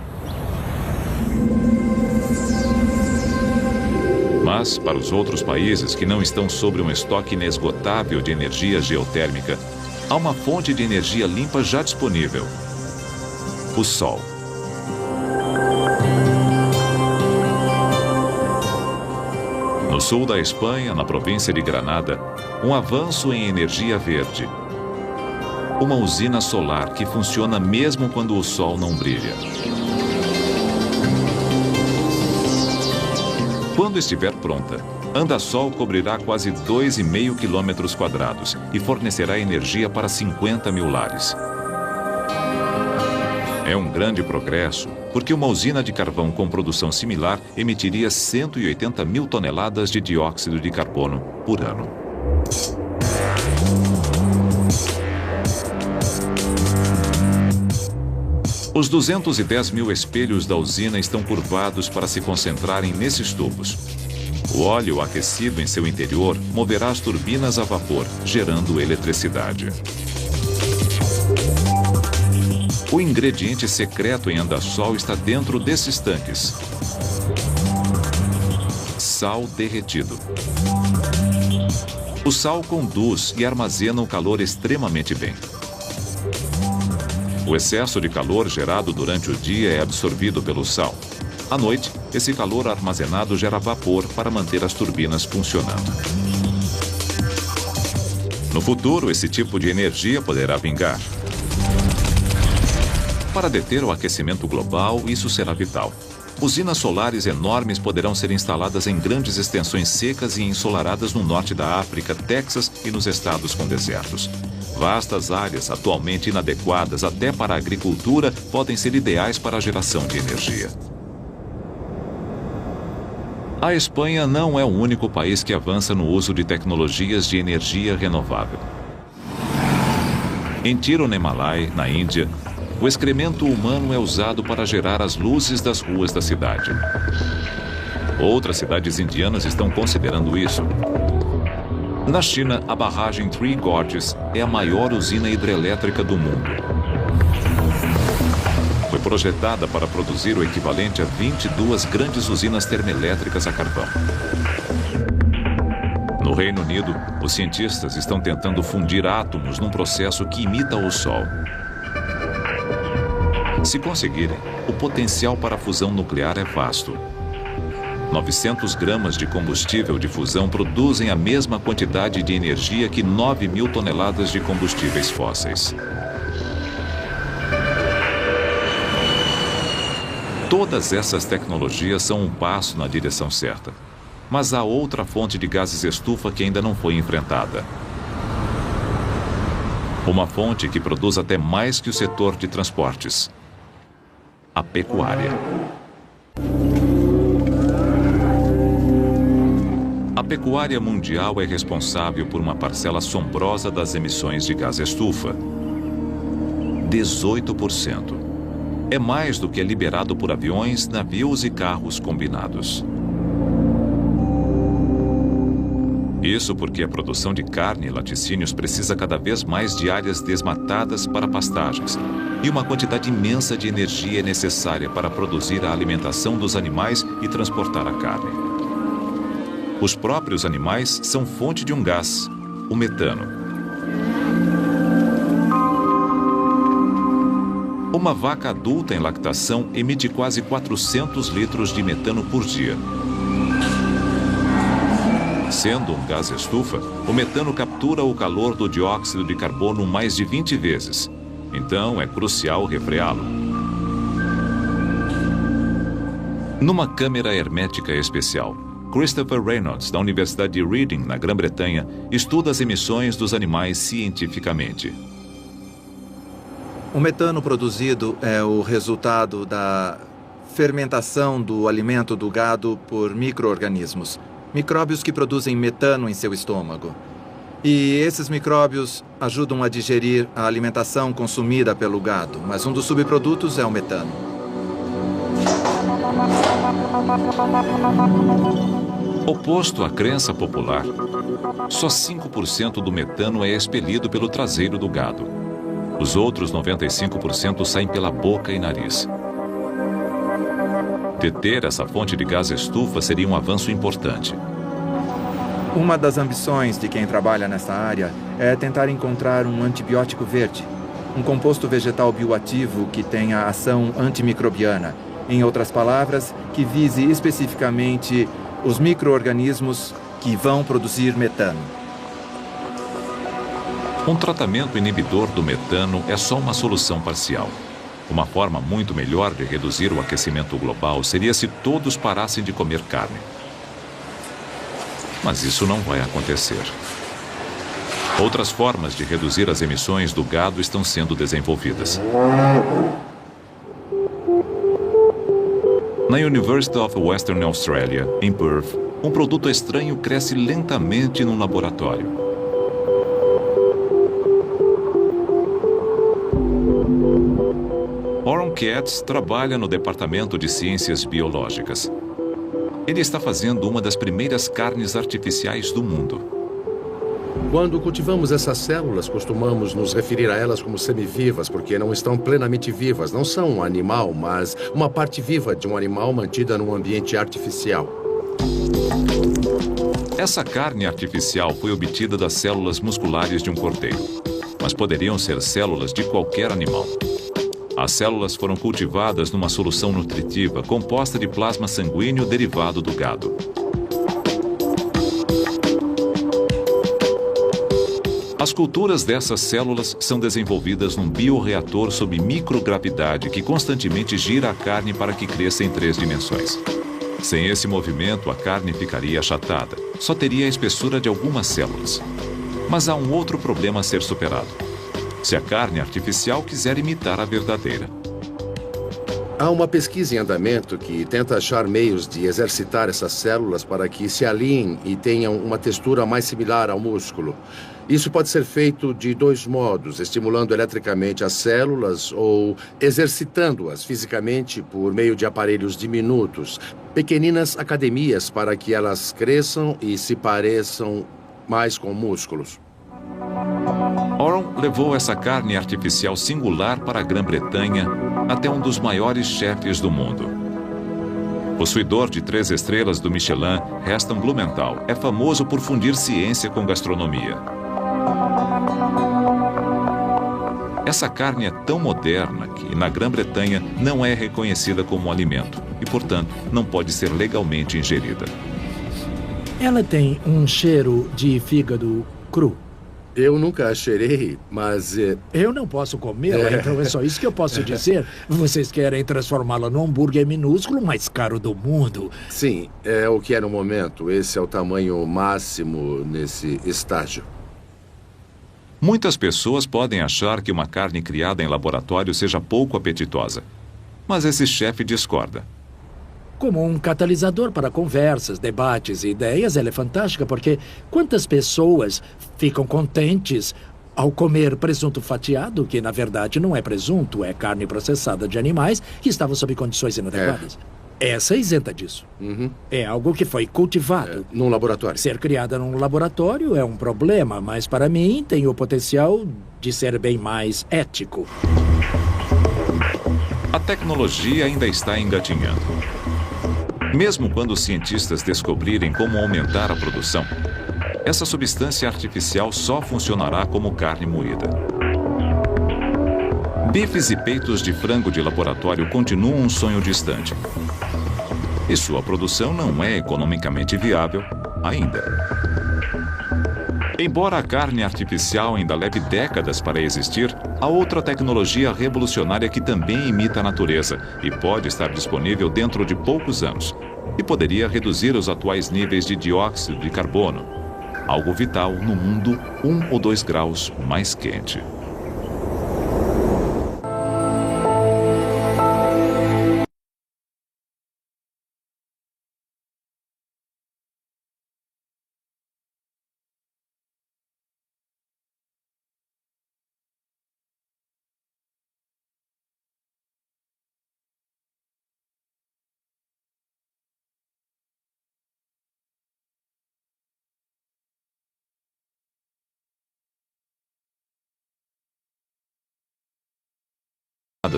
Mas, para os outros países que não estão sobre um estoque inesgotável de energia geotérmica, há uma fonte de energia limpa já disponível: o Sol. No sul da Espanha, na província de Granada, um avanço em energia verde. Uma usina solar que funciona mesmo quando o sol não brilha. Quando estiver pronta, Andasol cobrirá quase 2,5 km² e fornecerá energia para 50 mil lares. É um grande progresso, porque uma usina de carvão com produção similar emitiria 180 mil toneladas de dióxido de carbono por ano. Os 210 mil espelhos da usina estão curvados para se concentrarem nesses tubos. O óleo aquecido em seu interior moverá as turbinas a vapor, gerando eletricidade. O ingrediente secreto em Andasol está dentro desses tanques: sal derretido. O sal conduz e armazena o calor extremamente bem. O excesso de calor gerado durante o dia é absorvido pelo sal. À noite, esse calor armazenado gera vapor para manter as turbinas funcionando. No futuro, esse tipo de energia poderá vingar. Para deter o aquecimento global, isso será vital. Usinas solares enormes poderão ser instaladas em grandes extensões secas e ensolaradas no norte da África, Texas e nos estados com desertos. Vastas áreas, atualmente inadequadas até para a agricultura, podem ser ideais para a geração de energia. A Espanha não é o único país que avança no uso de tecnologias de energia renovável. Em Tirunemalai, na Índia, o excremento humano é usado para gerar as luzes das ruas da cidade. Outras cidades indianas estão considerando isso. Na China, a barragem Three Gorges é a maior usina hidrelétrica do mundo. Foi projetada para produzir o equivalente a 22 grandes usinas termoelétricas a carvão. No Reino Unido, os cientistas estão tentando fundir átomos num processo que imita o Sol. Se conseguirem, o potencial para a fusão nuclear é vasto. 900 gramas de combustível de fusão produzem a mesma quantidade de energia que 9 mil toneladas de combustíveis fósseis. Todas essas tecnologias são um passo na direção certa. Mas há outra fonte de gases estufa que ainda não foi enfrentada. Uma fonte que produz até mais que o setor de transportes: a pecuária. A pecuária mundial é responsável por uma parcela assombrosa das emissões de gás estufa. 18%. É mais do que é liberado por aviões, navios e carros combinados. Isso porque a produção de carne e laticínios precisa cada vez mais de áreas desmatadas para pastagens, e uma quantidade imensa de energia é necessária para produzir a alimentação dos animais e transportar a carne. Os próprios animais são fonte de um gás, o metano. Uma vaca adulta em lactação emite quase 400 litros de metano por dia. Sendo um gás estufa, o metano captura o calor do dióxido de carbono mais de 20 vezes. Então, é crucial refreá-lo. Numa câmara hermética especial, Christopher Reynolds, da Universidade de Reading, na Grã-Bretanha, estuda as emissões dos animais cientificamente. O metano produzido é o resultado da fermentação do alimento do gado por micro-organismos. Micróbios que produzem metano em seu estômago. E esses micróbios ajudam a digerir a alimentação consumida pelo gado, mas um dos subprodutos é o metano. Oposto à crença popular, só 5% do metano é expelido pelo traseiro do gado. Os outros 95% saem pela boca e nariz. Deter essa fonte de gás estufa seria um avanço importante. Uma das ambições de quem trabalha nessa área é tentar encontrar um antibiótico verde, um composto vegetal bioativo que tenha ação antimicrobiana. Em outras palavras, que vise especificamente os micro-organismos que vão produzir metano. Um tratamento inibidor do metano é só uma solução parcial. Uma forma muito melhor de reduzir o aquecimento global seria se todos parassem de comer carne. Mas isso não vai acontecer. Outras formas de reduzir as emissões do gado estão sendo desenvolvidas. Na University of Western Australia, em Perth, um produto estranho cresce lentamente num laboratório. Oron Katz trabalha no Departamento de Ciências Biológicas. Ele está fazendo uma das primeiras carnes artificiais do mundo. Quando cultivamos essas células, costumamos nos referir a elas como semivivas, porque não estão plenamente vivas. Não são um animal, mas uma parte viva de um animal mantida num ambiente artificial. Essa carne artificial foi obtida das células musculares de um cordeiro, mas poderiam ser células de qualquer animal. As células foram cultivadas numa solução nutritiva composta de plasma sanguíneo derivado do gado. As culturas dessas células são desenvolvidas num bioreator sob microgravidade que constantemente gira a carne para que cresça em 3 dimensões. Sem esse movimento, a carne ficaria achatada. Só teria a espessura de algumas células. Mas há um outro problema a ser superado. Se a carne artificial quiser imitar a verdadeira. Há uma pesquisa em andamento que tenta achar meios de exercitar essas células para que se alinhem e tenham uma textura mais similar ao músculo. Isso pode ser feito de 2 modos, estimulando eletricamente as células ou exercitando-as fisicamente por meio de aparelhos diminutos, pequeninas academias para que elas cresçam e se pareçam mais com músculos. Oron levou essa carne artificial singular para a Grã-Bretanha até um dos maiores chefes do mundo. Possuidor de 3 estrelas do Michelin, Heston Blumenthal é famoso por fundir ciência com gastronomia. Essa carne é tão moderna que, na Grã-Bretanha, não é reconhecida como alimento e, portanto, não pode ser legalmente ingerida. Ela tem um cheiro de fígado cru. Eu nunca a cheirei, mas... Eu não posso comê-la, então é só isso que eu posso dizer. Vocês querem transformá-la no hambúrguer minúsculo mais caro do mundo. Sim, é o que é no momento. Esse é o tamanho máximo nesse estágio. Muitas pessoas podem achar que uma carne criada em laboratório seja pouco apetitosa. Mas esse chefe discorda. Como um catalisador para conversas, debates e ideias, ela é fantástica porque quantas pessoas ficam contentes ao comer presunto fatiado, que na verdade não é presunto, é carne processada de animais que estavam sob condições inadequadas. Essa é isenta disso. É algo que foi cultivado. Num laboratório. Ser criada num laboratório é um problema, mas para mim tem o potencial de ser bem mais ético. A tecnologia ainda está engatinhando. Mesmo quando os cientistas descobrirem como aumentar a produção, essa substância artificial só funcionará como carne moída. Bifes e peitos de frango de laboratório continuam um sonho distante. E sua produção não é economicamente viável ainda. Embora a carne artificial ainda leve décadas para existir, há outra tecnologia revolucionária que também imita a natureza e pode estar disponível dentro de poucos anos. E poderia reduzir os atuais níveis de dióxido de carbono, algo vital no mundo 1 ou 2 graus mais quente.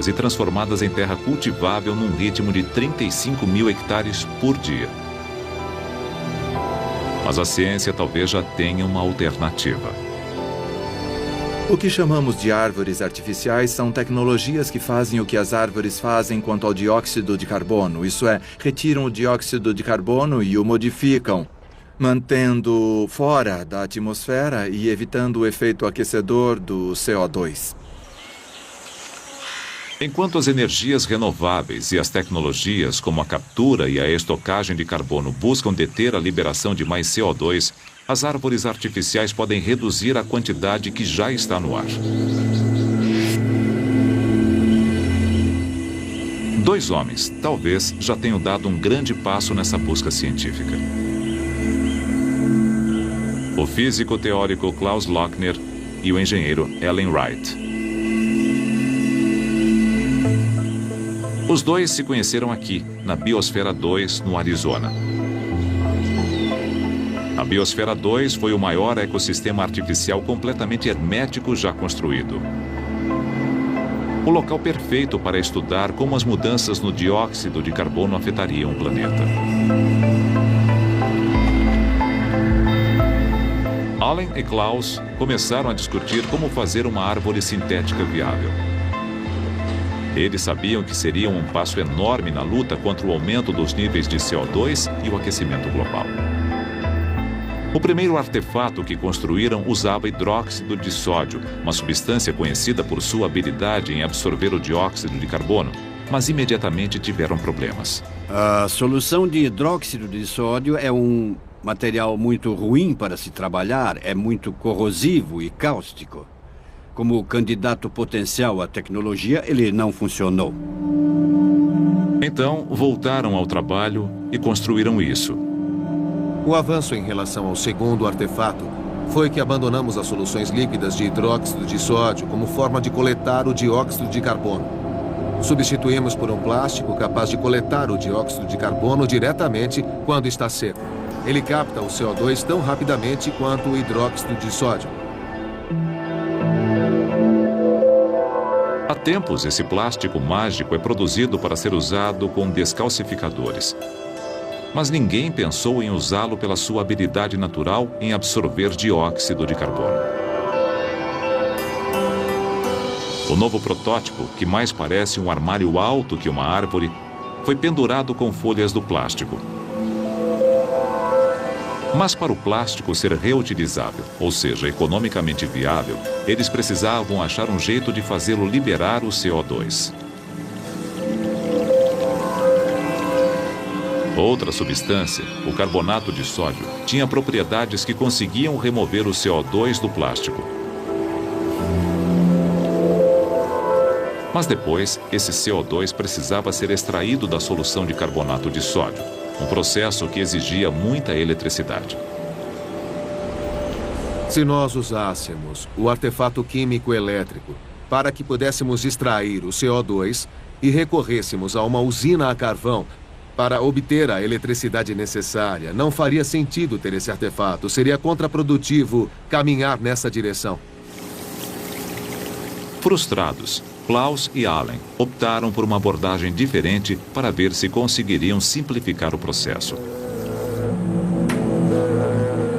E transformadas em terra cultivável num ritmo de 35 mil hectares por dia. Mas a ciência talvez já tenha uma alternativa. O que chamamos de árvores artificiais são tecnologias que fazem o que as árvores fazem quanto ao dióxido de carbono. Isso é, retiram o dióxido de carbono e o modificam, mantendo fora da atmosfera e evitando o efeito aquecedor do CO2. Enquanto as energias renováveis e as tecnologias como a captura e a estocagem de carbono buscam deter a liberação de mais CO2, as árvores artificiais podem reduzir a quantidade que já está no ar. 2 homens, talvez, já tenham dado um grande passo nessa busca científica. O físico teórico Klaus Lochner e o engenheiro Alan Wright. Os dois se conheceram aqui, na Biosfera 2, no Arizona. A Biosfera 2 foi o maior ecossistema artificial completamente hermético já construído. O local perfeito para estudar como as mudanças no dióxido de carbono afetariam o planeta. Alan e Klaus começaram a discutir como fazer uma árvore sintética viável. Eles sabiam que seria um passo enorme na luta contra o aumento dos níveis de CO2 e o aquecimento global. O primeiro artefato que construíram usava hidróxido de sódio, uma substância conhecida por sua habilidade em absorver o dióxido de carbono, mas imediatamente tiveram problemas. A solução de hidróxido de sódio é um material muito ruim para se trabalhar, é muito corrosivo e cáustico. Como candidato potencial à tecnologia, ele não funcionou. Então, voltaram ao trabalho e construíram isso. O avanço em relação ao segundo artefato foi que abandonamos as soluções líquidas de hidróxido de sódio como forma de coletar o dióxido de carbono. Substituímos por um plástico capaz de coletar o dióxido de carbono diretamente quando está seco. Ele capta o CO2 tão rapidamente quanto o hidróxido de sódio. Há tempos, esse plástico mágico é produzido para ser usado com descalcificadores. Mas ninguém pensou em usá-lo pela sua habilidade natural em absorver dióxido de carbono. O novo protótipo, que mais parece um armário alto que uma árvore, foi pendurado com folhas do plástico. Mas para o plástico ser reutilizável, ou seja, economicamente viável, eles precisavam achar um jeito de fazê-lo liberar o CO2. Outra substância, o carbonato de sódio, tinha propriedades que conseguiam remover o CO2 do plástico. Mas depois, esse CO2 precisava ser extraído da solução de carbonato de sódio, um processo que exigia muita eletricidade. Se nós usássemos o artefato químico elétrico para que pudéssemos extrair o CO2 e recorrêssemos a uma usina a carvão para obter a eletricidade necessária, não faria sentido ter esse artefato. Seria contraprodutivo caminhar nessa direção. Frustrados, Klaus e Allen optaram por uma abordagem diferente para ver se conseguiriam simplificar o processo.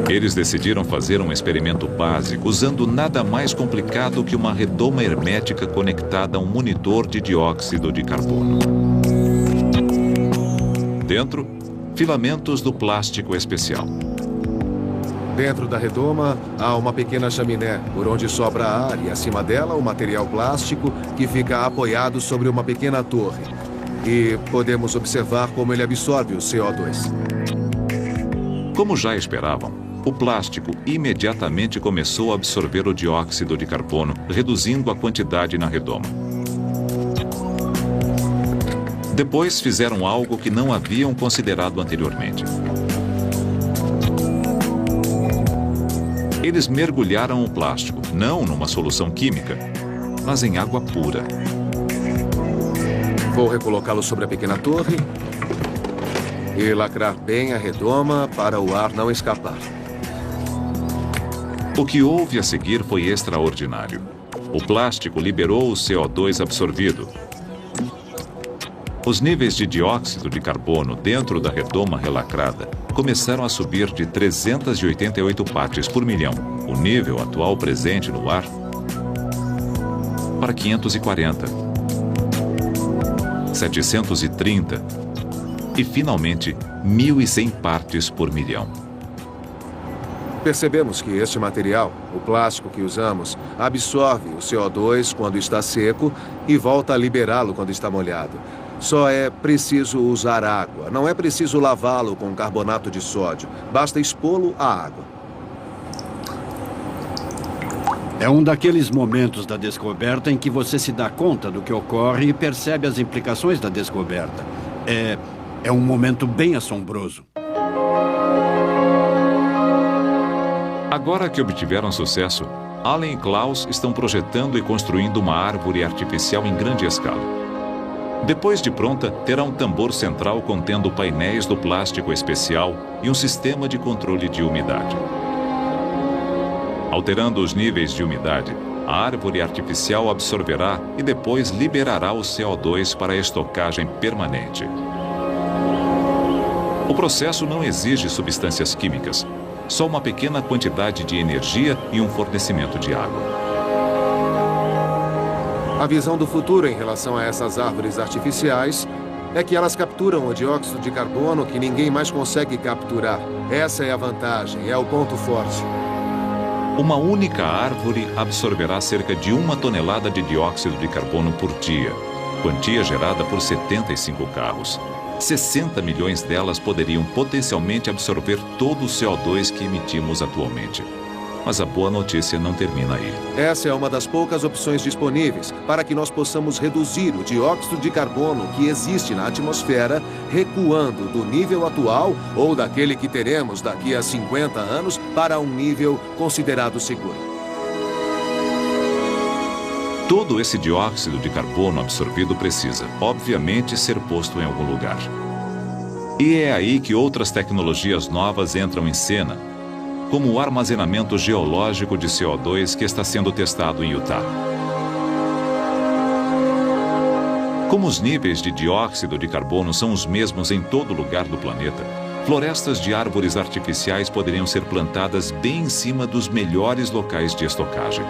Eles decidiram fazer um experimento básico usando nada mais complicado que uma redoma hermética conectada a um monitor de dióxido de carbono. Dentro, filamentos do plástico especial. Dentro da redoma, há uma pequena chaminé, por onde sobra ar e acima dela o material plástico que fica apoiado sobre uma pequena torre. E podemos observar como ele absorve o CO2. Como já esperavam, o plástico imediatamente começou a absorver o dióxido de carbono, reduzindo a quantidade na redoma. Depois fizeram algo que não haviam considerado anteriormente. Eles mergulharam o plástico, não numa solução química, mas em água pura. Vou recolocá-lo sobre a pequena torre e lacrar bem a redoma para o ar não escapar. O que houve a seguir foi extraordinário. O plástico liberou o CO2 absorvido. Os níveis de dióxido de carbono dentro da redoma relacrada começaram a subir de 388 partes por milhão, o nível atual presente no ar, para 540, 730 e, finalmente, 1.100 partes por milhão. Percebemos que este material, o plástico que usamos, absorve o CO2 quando está seco e volta a liberá-lo quando está molhado. Só é preciso usar água. Não é preciso lavá-lo com carbonato de sódio. Basta expô-lo à água. É um daqueles momentos da descoberta em que você se dá conta do que ocorre e percebe as implicações da descoberta. É um momento bem assombroso. Agora que obtiveram sucesso, Allen e Klaus estão projetando e construindo uma árvore artificial em grande escala. Depois de pronta, terá um tambor central contendo painéis do plástico especial e um sistema de controle de umidade. Alterando os níveis de umidade, a árvore artificial absorverá e depois liberará o CO2 para a estocagem permanente. O processo não exige substâncias químicas, só uma pequena quantidade de energia e um fornecimento de água. A visão do futuro em relação a essas árvores artificiais é que elas capturam o dióxido de carbono que ninguém mais consegue capturar. Essa é a vantagem, é o ponto forte. Uma única árvore absorverá cerca de 1 tonelada de dióxido de carbono por dia, quantia gerada por 75 carros. 60 milhões delas poderiam potencialmente absorver todo o CO2 que emitimos atualmente. Mas a boa notícia não termina aí. Essa é uma das poucas opções disponíveis para que nós possamos reduzir o dióxido de carbono que existe na atmosfera, recuando do nível atual ou daquele que teremos daqui a 50 anos para um nível considerado seguro. Todo esse dióxido de carbono absorvido precisa, obviamente, ser posto em algum lugar. E é aí que outras tecnologias novas entram em cena, como o armazenamento geológico de CO2 que está sendo testado em Utah. Como os níveis de dióxido de carbono são os mesmos em todo lugar do planeta, florestas de árvores artificiais poderiam ser plantadas bem em cima dos melhores locais de estocagem.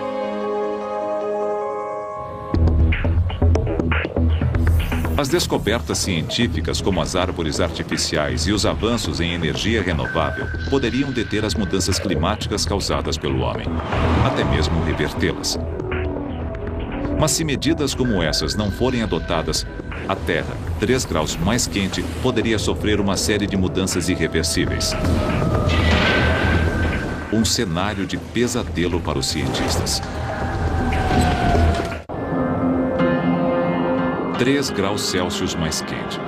As descobertas científicas, como as árvores artificiais e os avanços em energia renovável, poderiam deter as mudanças climáticas causadas pelo homem, até mesmo revertê-las. Mas se medidas como essas não forem adotadas, a Terra, 3 graus mais quente, poderia sofrer uma série de mudanças irreversíveis. Um cenário de pesadelo para os cientistas. 3 graus Celsius mais quente.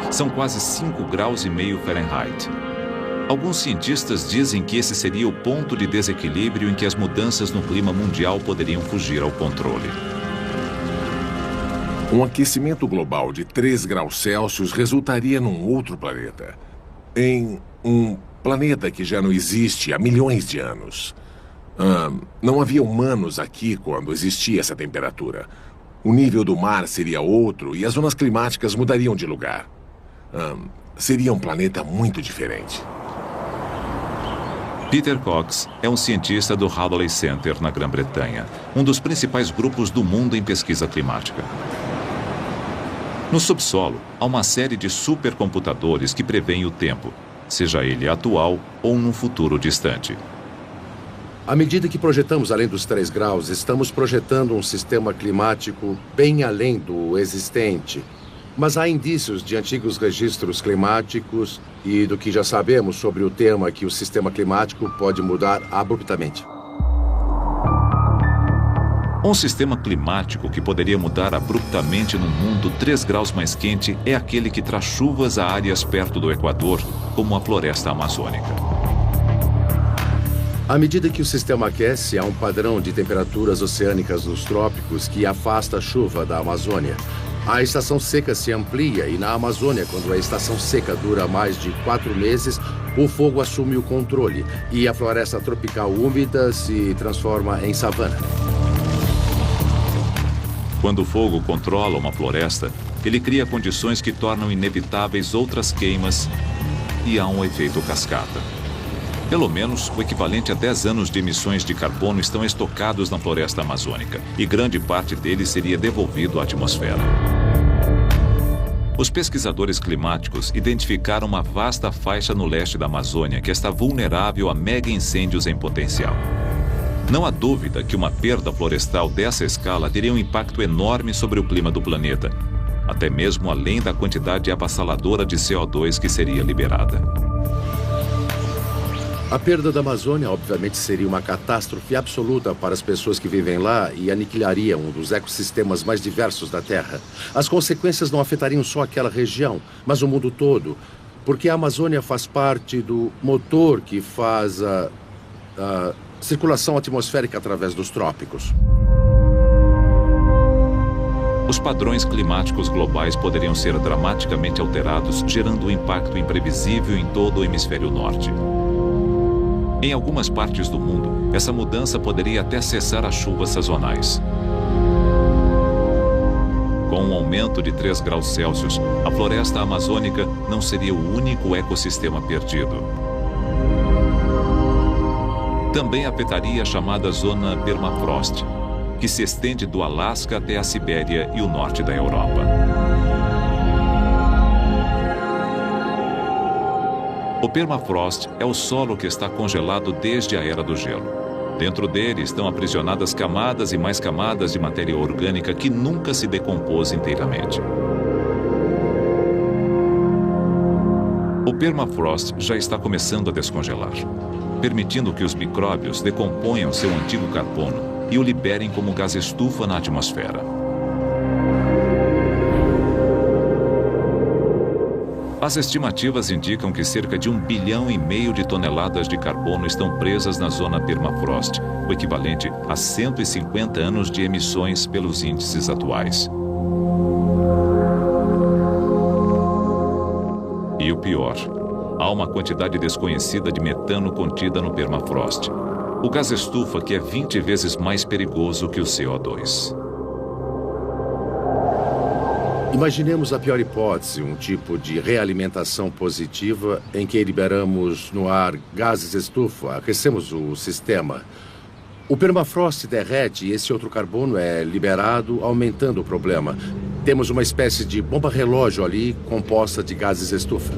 São quase 5,5 graus Fahrenheit. Alguns cientistas dizem que esse seria o ponto de desequilíbrio em que as mudanças no clima mundial poderiam fugir ao controle. Um aquecimento global de 3 graus Celsius resultaria num outro planeta. Em um planeta que já não existe há milhões de anos. Não havia humanos aqui quando existia essa temperatura. O nível do mar seria outro e as zonas climáticas mudariam de lugar. Seria um planeta muito diferente. Peter Cox é um cientista do Hadley Center, na Grã-Bretanha, um dos principais grupos do mundo em pesquisa climática. No subsolo, há uma série de supercomputadores que prevêem o tempo, seja ele atual ou num futuro distante. À medida que projetamos além dos 3 graus, estamos projetando um sistema climático bem além do existente. Mas há indícios de antigos registros climáticos e do que já sabemos sobre o tema que o sistema climático pode mudar abruptamente. Um sistema climático que poderia mudar abruptamente num mundo 3 graus mais quente é aquele que traz chuvas a áreas perto do Equador, como a floresta amazônica. À medida que o sistema aquece, há um padrão de temperaturas oceânicas nos trópicos que afasta a chuva da Amazônia. A estação seca se amplia e na Amazônia, quando a estação seca dura mais de 4 meses, o fogo assume o controle e a floresta tropical úmida se transforma em savana. Quando o fogo controla uma floresta, ele cria condições que tornam inevitáveis outras queimas e há um efeito cascata. Pelo menos o equivalente a 10 anos de emissões de carbono estão estocados na floresta amazônica e grande parte deles seria devolvido à atmosfera. Os pesquisadores climáticos identificaram uma vasta faixa no leste da Amazônia que está vulnerável a mega incêndios em potencial. Não há dúvida que uma perda florestal dessa escala teria um impacto enorme sobre o clima do planeta, até mesmo além da quantidade avassaladora de CO2 que seria liberada. A perda da Amazônia, obviamente, seria uma catástrofe absoluta para as pessoas que vivem lá e aniquilaria um dos ecossistemas mais diversos da Terra. As consequências não afetariam só aquela região, mas o mundo todo, porque a Amazônia faz parte do motor que faz a circulação atmosférica através dos trópicos. Os padrões climáticos globais poderiam ser dramaticamente alterados, gerando um impacto imprevisível em todo o hemisfério norte. Em algumas partes do mundo, essa mudança poderia até cessar as chuvas sazonais. Com um aumento de 3 graus Celsius, a floresta amazônica não seria o único ecossistema perdido. Também afetaria a chamada zona permafrost, que se estende do Alasca até a Sibéria e o norte da Europa. O permafrost é o solo que está congelado desde a Era do Gelo. Dentro dele estão aprisionadas camadas e mais camadas de matéria orgânica que nunca se decompôs inteiramente. O permafrost já está começando a descongelar, permitindo que os micróbios decomponham seu antigo carbono e o liberem como gás estufa na atmosfera. As estimativas indicam que cerca de 1,5 bilhão de toneladas de carbono estão presas na zona permafrost, o equivalente a 150 anos de emissões pelos índices atuais. E o pior, há uma quantidade desconhecida de metano contida no permafrost, o gás estufa que é 20 vezes mais perigoso que o CO2. Imaginemos a pior hipótese, um tipo de realimentação positiva em que liberamos no ar gases estufa, aquecemos o sistema. O permafrost derrete e esse outro carbono é liberado, aumentando o problema. Temos uma espécie de bomba-relógio ali, composta de gases estufa.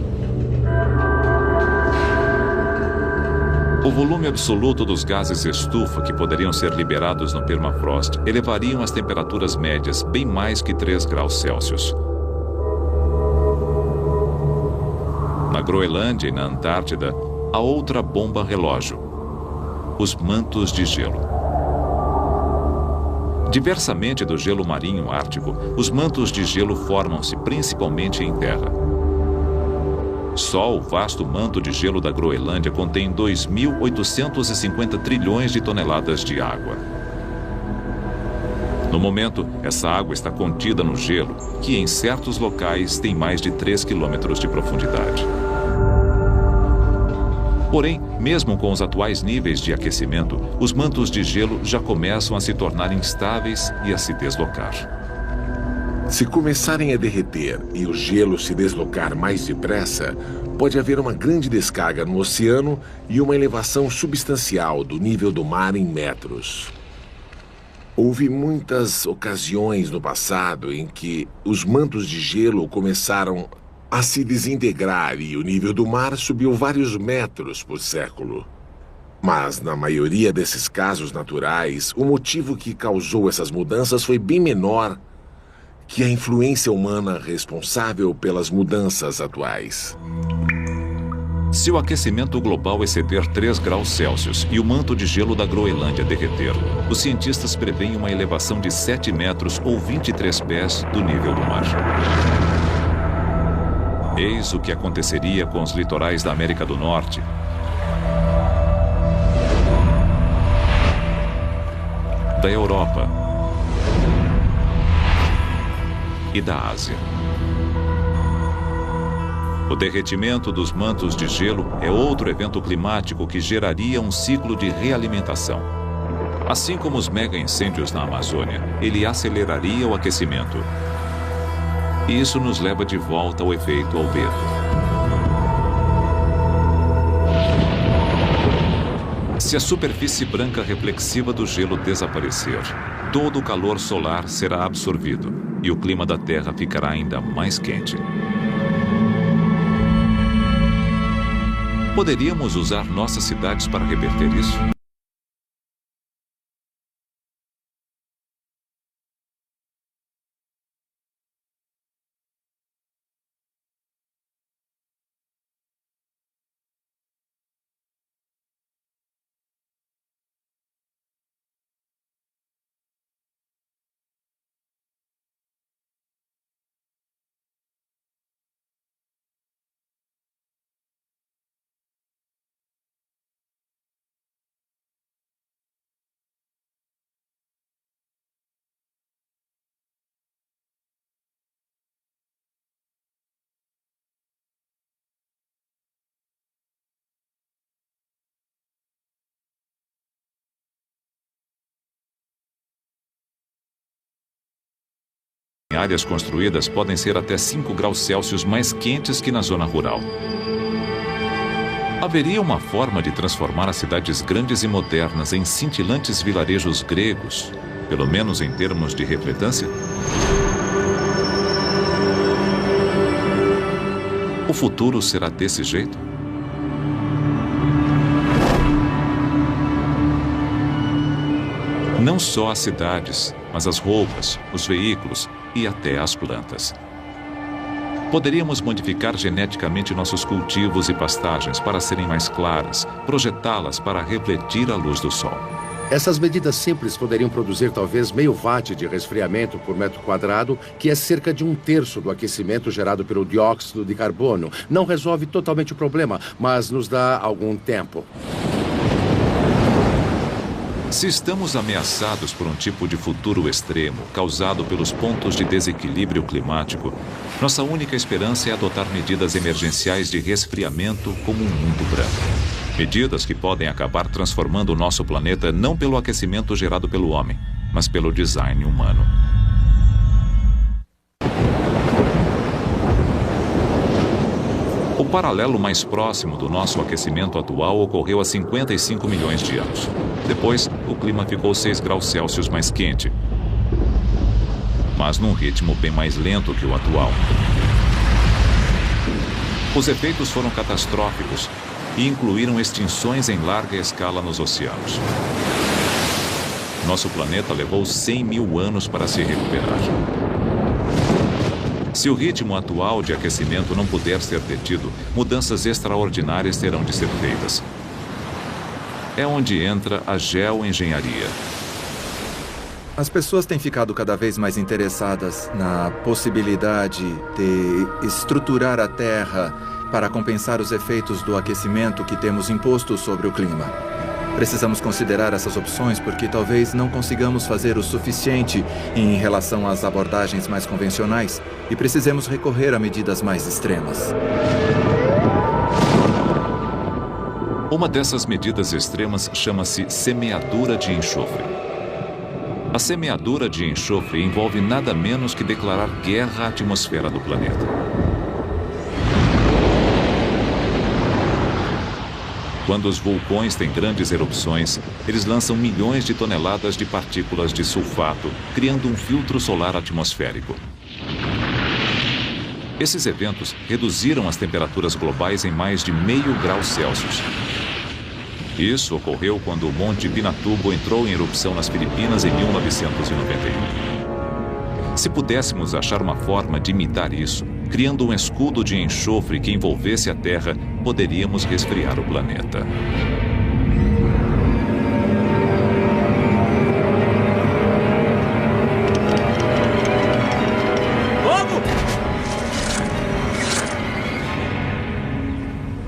O volume absoluto dos gases estufa que poderiam ser liberados no permafrost elevariam as temperaturas médias bem mais que 3 graus Celsius. Na Groenlândia e na Antártida, há outra bomba-relógio: os mantos de gelo. Diversamente do gelo marinho ártico, os mantos de gelo formam-se principalmente em terra. Só o vasto manto de gelo da Groenlândia contém 2.850 trilhões de toneladas de água. No momento, essa água está contida no gelo, que em certos locais tem mais de 3 quilômetros de profundidade. Porém, mesmo com os atuais níveis de aquecimento, os mantos de gelo já começam a se tornar instáveis e a se deslocar. Se começarem a derreter e o gelo se deslocar mais depressa, pode haver uma grande descarga no oceano e uma elevação substancial do nível do mar em metros. Houve muitas ocasiões no passado em que os mantos de gelo começaram a se desintegrar e o nível do mar subiu vários metros por século. Mas, na maioria desses casos naturais, o motivo que causou essas mudanças foi bem menor que a influência humana responsável pelas mudanças atuais. Se o aquecimento global exceder 3 graus Celsius e o manto de gelo da Groenlândia derreter, os cientistas preveem uma elevação de 7 metros ou 23 pés do nível do mar. Eis o que aconteceria com os litorais da América do Norte, da Europa e da Ásia. O derretimento dos mantos de gelo é outro evento climático que geraria um ciclo de realimentação. Assim como os mega-incêndios na Amazônia, ele aceleraria o aquecimento. E isso nos leva de volta ao efeito albedo. Se a superfície branca reflexiva do gelo desaparecer, todo o calor solar será absorvido e o clima da Terra ficará ainda mais quente. Poderíamos usar nossas cidades para reverter isso? Áreas construídas podem ser até 5 graus Celsius mais quentes que na zona rural. Haveria uma forma de transformar as cidades grandes e modernas em cintilantes vilarejos gregos, pelo menos em termos de refletância? O futuro será desse jeito? Não só as cidades, mas as roupas, os veículos e até as plantas. Poderíamos modificar geneticamente nossos cultivos e pastagens para serem mais claras, projetá-las para refletir a luz do sol. Essas medidas simples poderiam produzir talvez meio watt de resfriamento por metro quadrado, que é cerca de 1/3 do aquecimento gerado pelo dióxido de carbono. Não resolve totalmente o problema, mas nos dá algum tempo. Se estamos ameaçados por um tipo de futuro extremo causado pelos pontos de desequilíbrio climático, nossa única esperança é adotar medidas emergenciais de resfriamento como um mundo branco. Medidas que podem acabar transformando o nosso planeta não pelo aquecimento gerado pelo homem, mas pelo design humano. O paralelo mais próximo do nosso aquecimento atual ocorreu há 55 milhões de anos. Depois, o clima ficou 6 graus Celsius mais quente. mas num ritmo bem mais lento que o atual. Os efeitos foram catastróficos e incluíram extinções em larga escala nos oceanos. Nosso planeta levou 100 mil anos para se recuperar. Se o ritmo atual de aquecimento não puder ser detido, mudanças extraordinárias terão de ser feitas. É onde entra a geoengenharia. As pessoas têm ficado cada vez mais interessadas na possibilidade de estruturar a Terra para compensar os efeitos do aquecimento que temos imposto sobre o clima. Precisamos considerar essas opções porque talvez não consigamos fazer o suficiente em relação às abordagens mais convencionais e precisemos recorrer a medidas mais extremas. Uma dessas medidas extremas chama-se semeadura de enxofre. A semeadura de enxofre envolve nada menos que declarar guerra à atmosfera do planeta. Quando os vulcões têm grandes erupções, eles lançam milhões de toneladas de partículas de sulfato, criando um filtro solar atmosférico. Esses eventos reduziram as temperaturas globais em mais de 0,5 grau Celsius. Isso ocorreu quando o Monte Pinatubo entrou em erupção nas Filipinas em 1991. Se pudéssemos achar uma forma de imitar isso, criando um escudo de enxofre que envolvesse a Terra, poderíamos resfriar o planeta.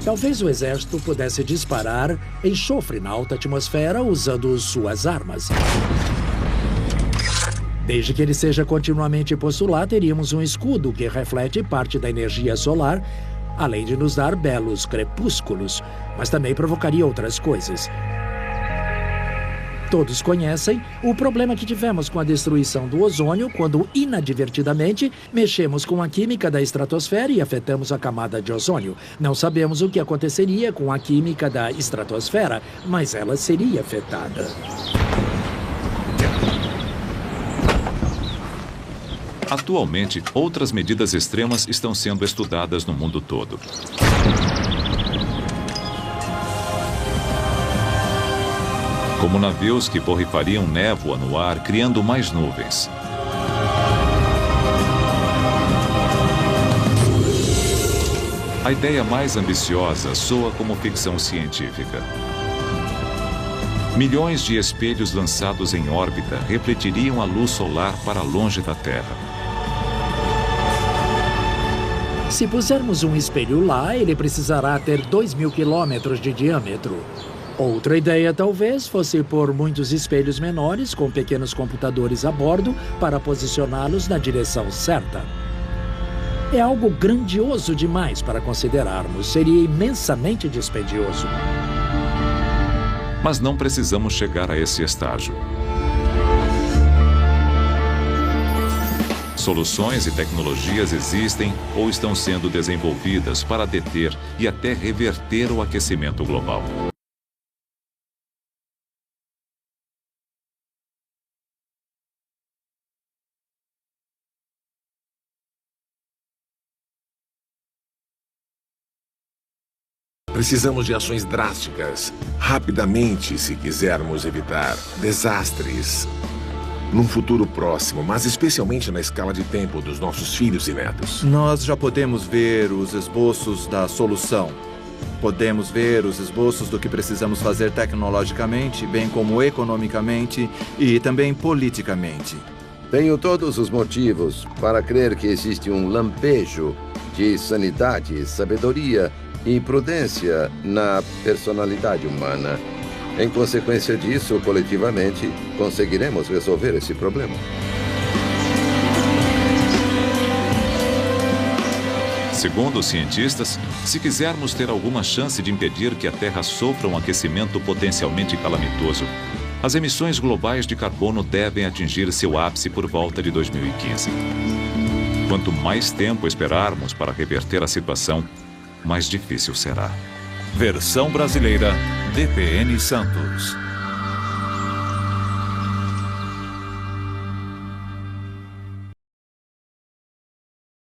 Talvez o exército pudesse disparar enxofre na alta atmosfera usando suas armas. Desde que ele seja continuamente posto lá, teríamos um escudo que reflete parte da energia solar, além de nos dar belos crepúsculos, mas também provocaria outras coisas. Todos conhecem o problema que tivemos com a destruição do ozônio quando, inadvertidamente, mexemos com a química da estratosfera e afetamos a camada de ozônio. Não sabemos o que aconteceria com a química da estratosfera, mas ela seria afetada. Atualmente, outras medidas extremas estão sendo estudadas no mundo todo. Como navios que borrifariam névoa no ar, criando mais nuvens. A ideia mais ambiciosa soa como ficção científica. Milhões de espelhos lançados em órbita refletiriam a luz solar para longe da Terra. Se pusermos um espelho lá, ele precisará ter 2.000 quilômetros de diâmetro. Outra ideia, talvez, fosse pôr muitos espelhos menores com pequenos computadores a bordo para posicioná-los na direção certa. É algo grandioso demais para considerarmos. Seria imensamente dispendioso. Mas não precisamos chegar a esse estágio. Soluções e tecnologias existem ou estão sendo desenvolvidas para deter e até reverter o aquecimento global. Precisamos de ações drásticas, rapidamente, se quisermos evitar desastres num futuro próximo, mas especialmente na escala de tempo dos nossos filhos e netos. Nós já podemos ver os esboços da solução. Podemos ver os esboços do que precisamos fazer tecnologicamente, bem como economicamente e também politicamente. Tenho todos os motivos para crer que existe um lampejo de sanidade, sabedoria e prudência na personalidade humana. Em consequência disso, coletivamente, conseguiremos resolver esse problema. Segundo os cientistas, se quisermos ter alguma chance de impedir que a Terra sofra um aquecimento potencialmente calamitoso, as emissões globais de carbono devem atingir seu ápice por volta de 2015. Quanto mais tempo esperarmos para reverter a situação, mais difícil será. Versão brasileira, DPN Santos.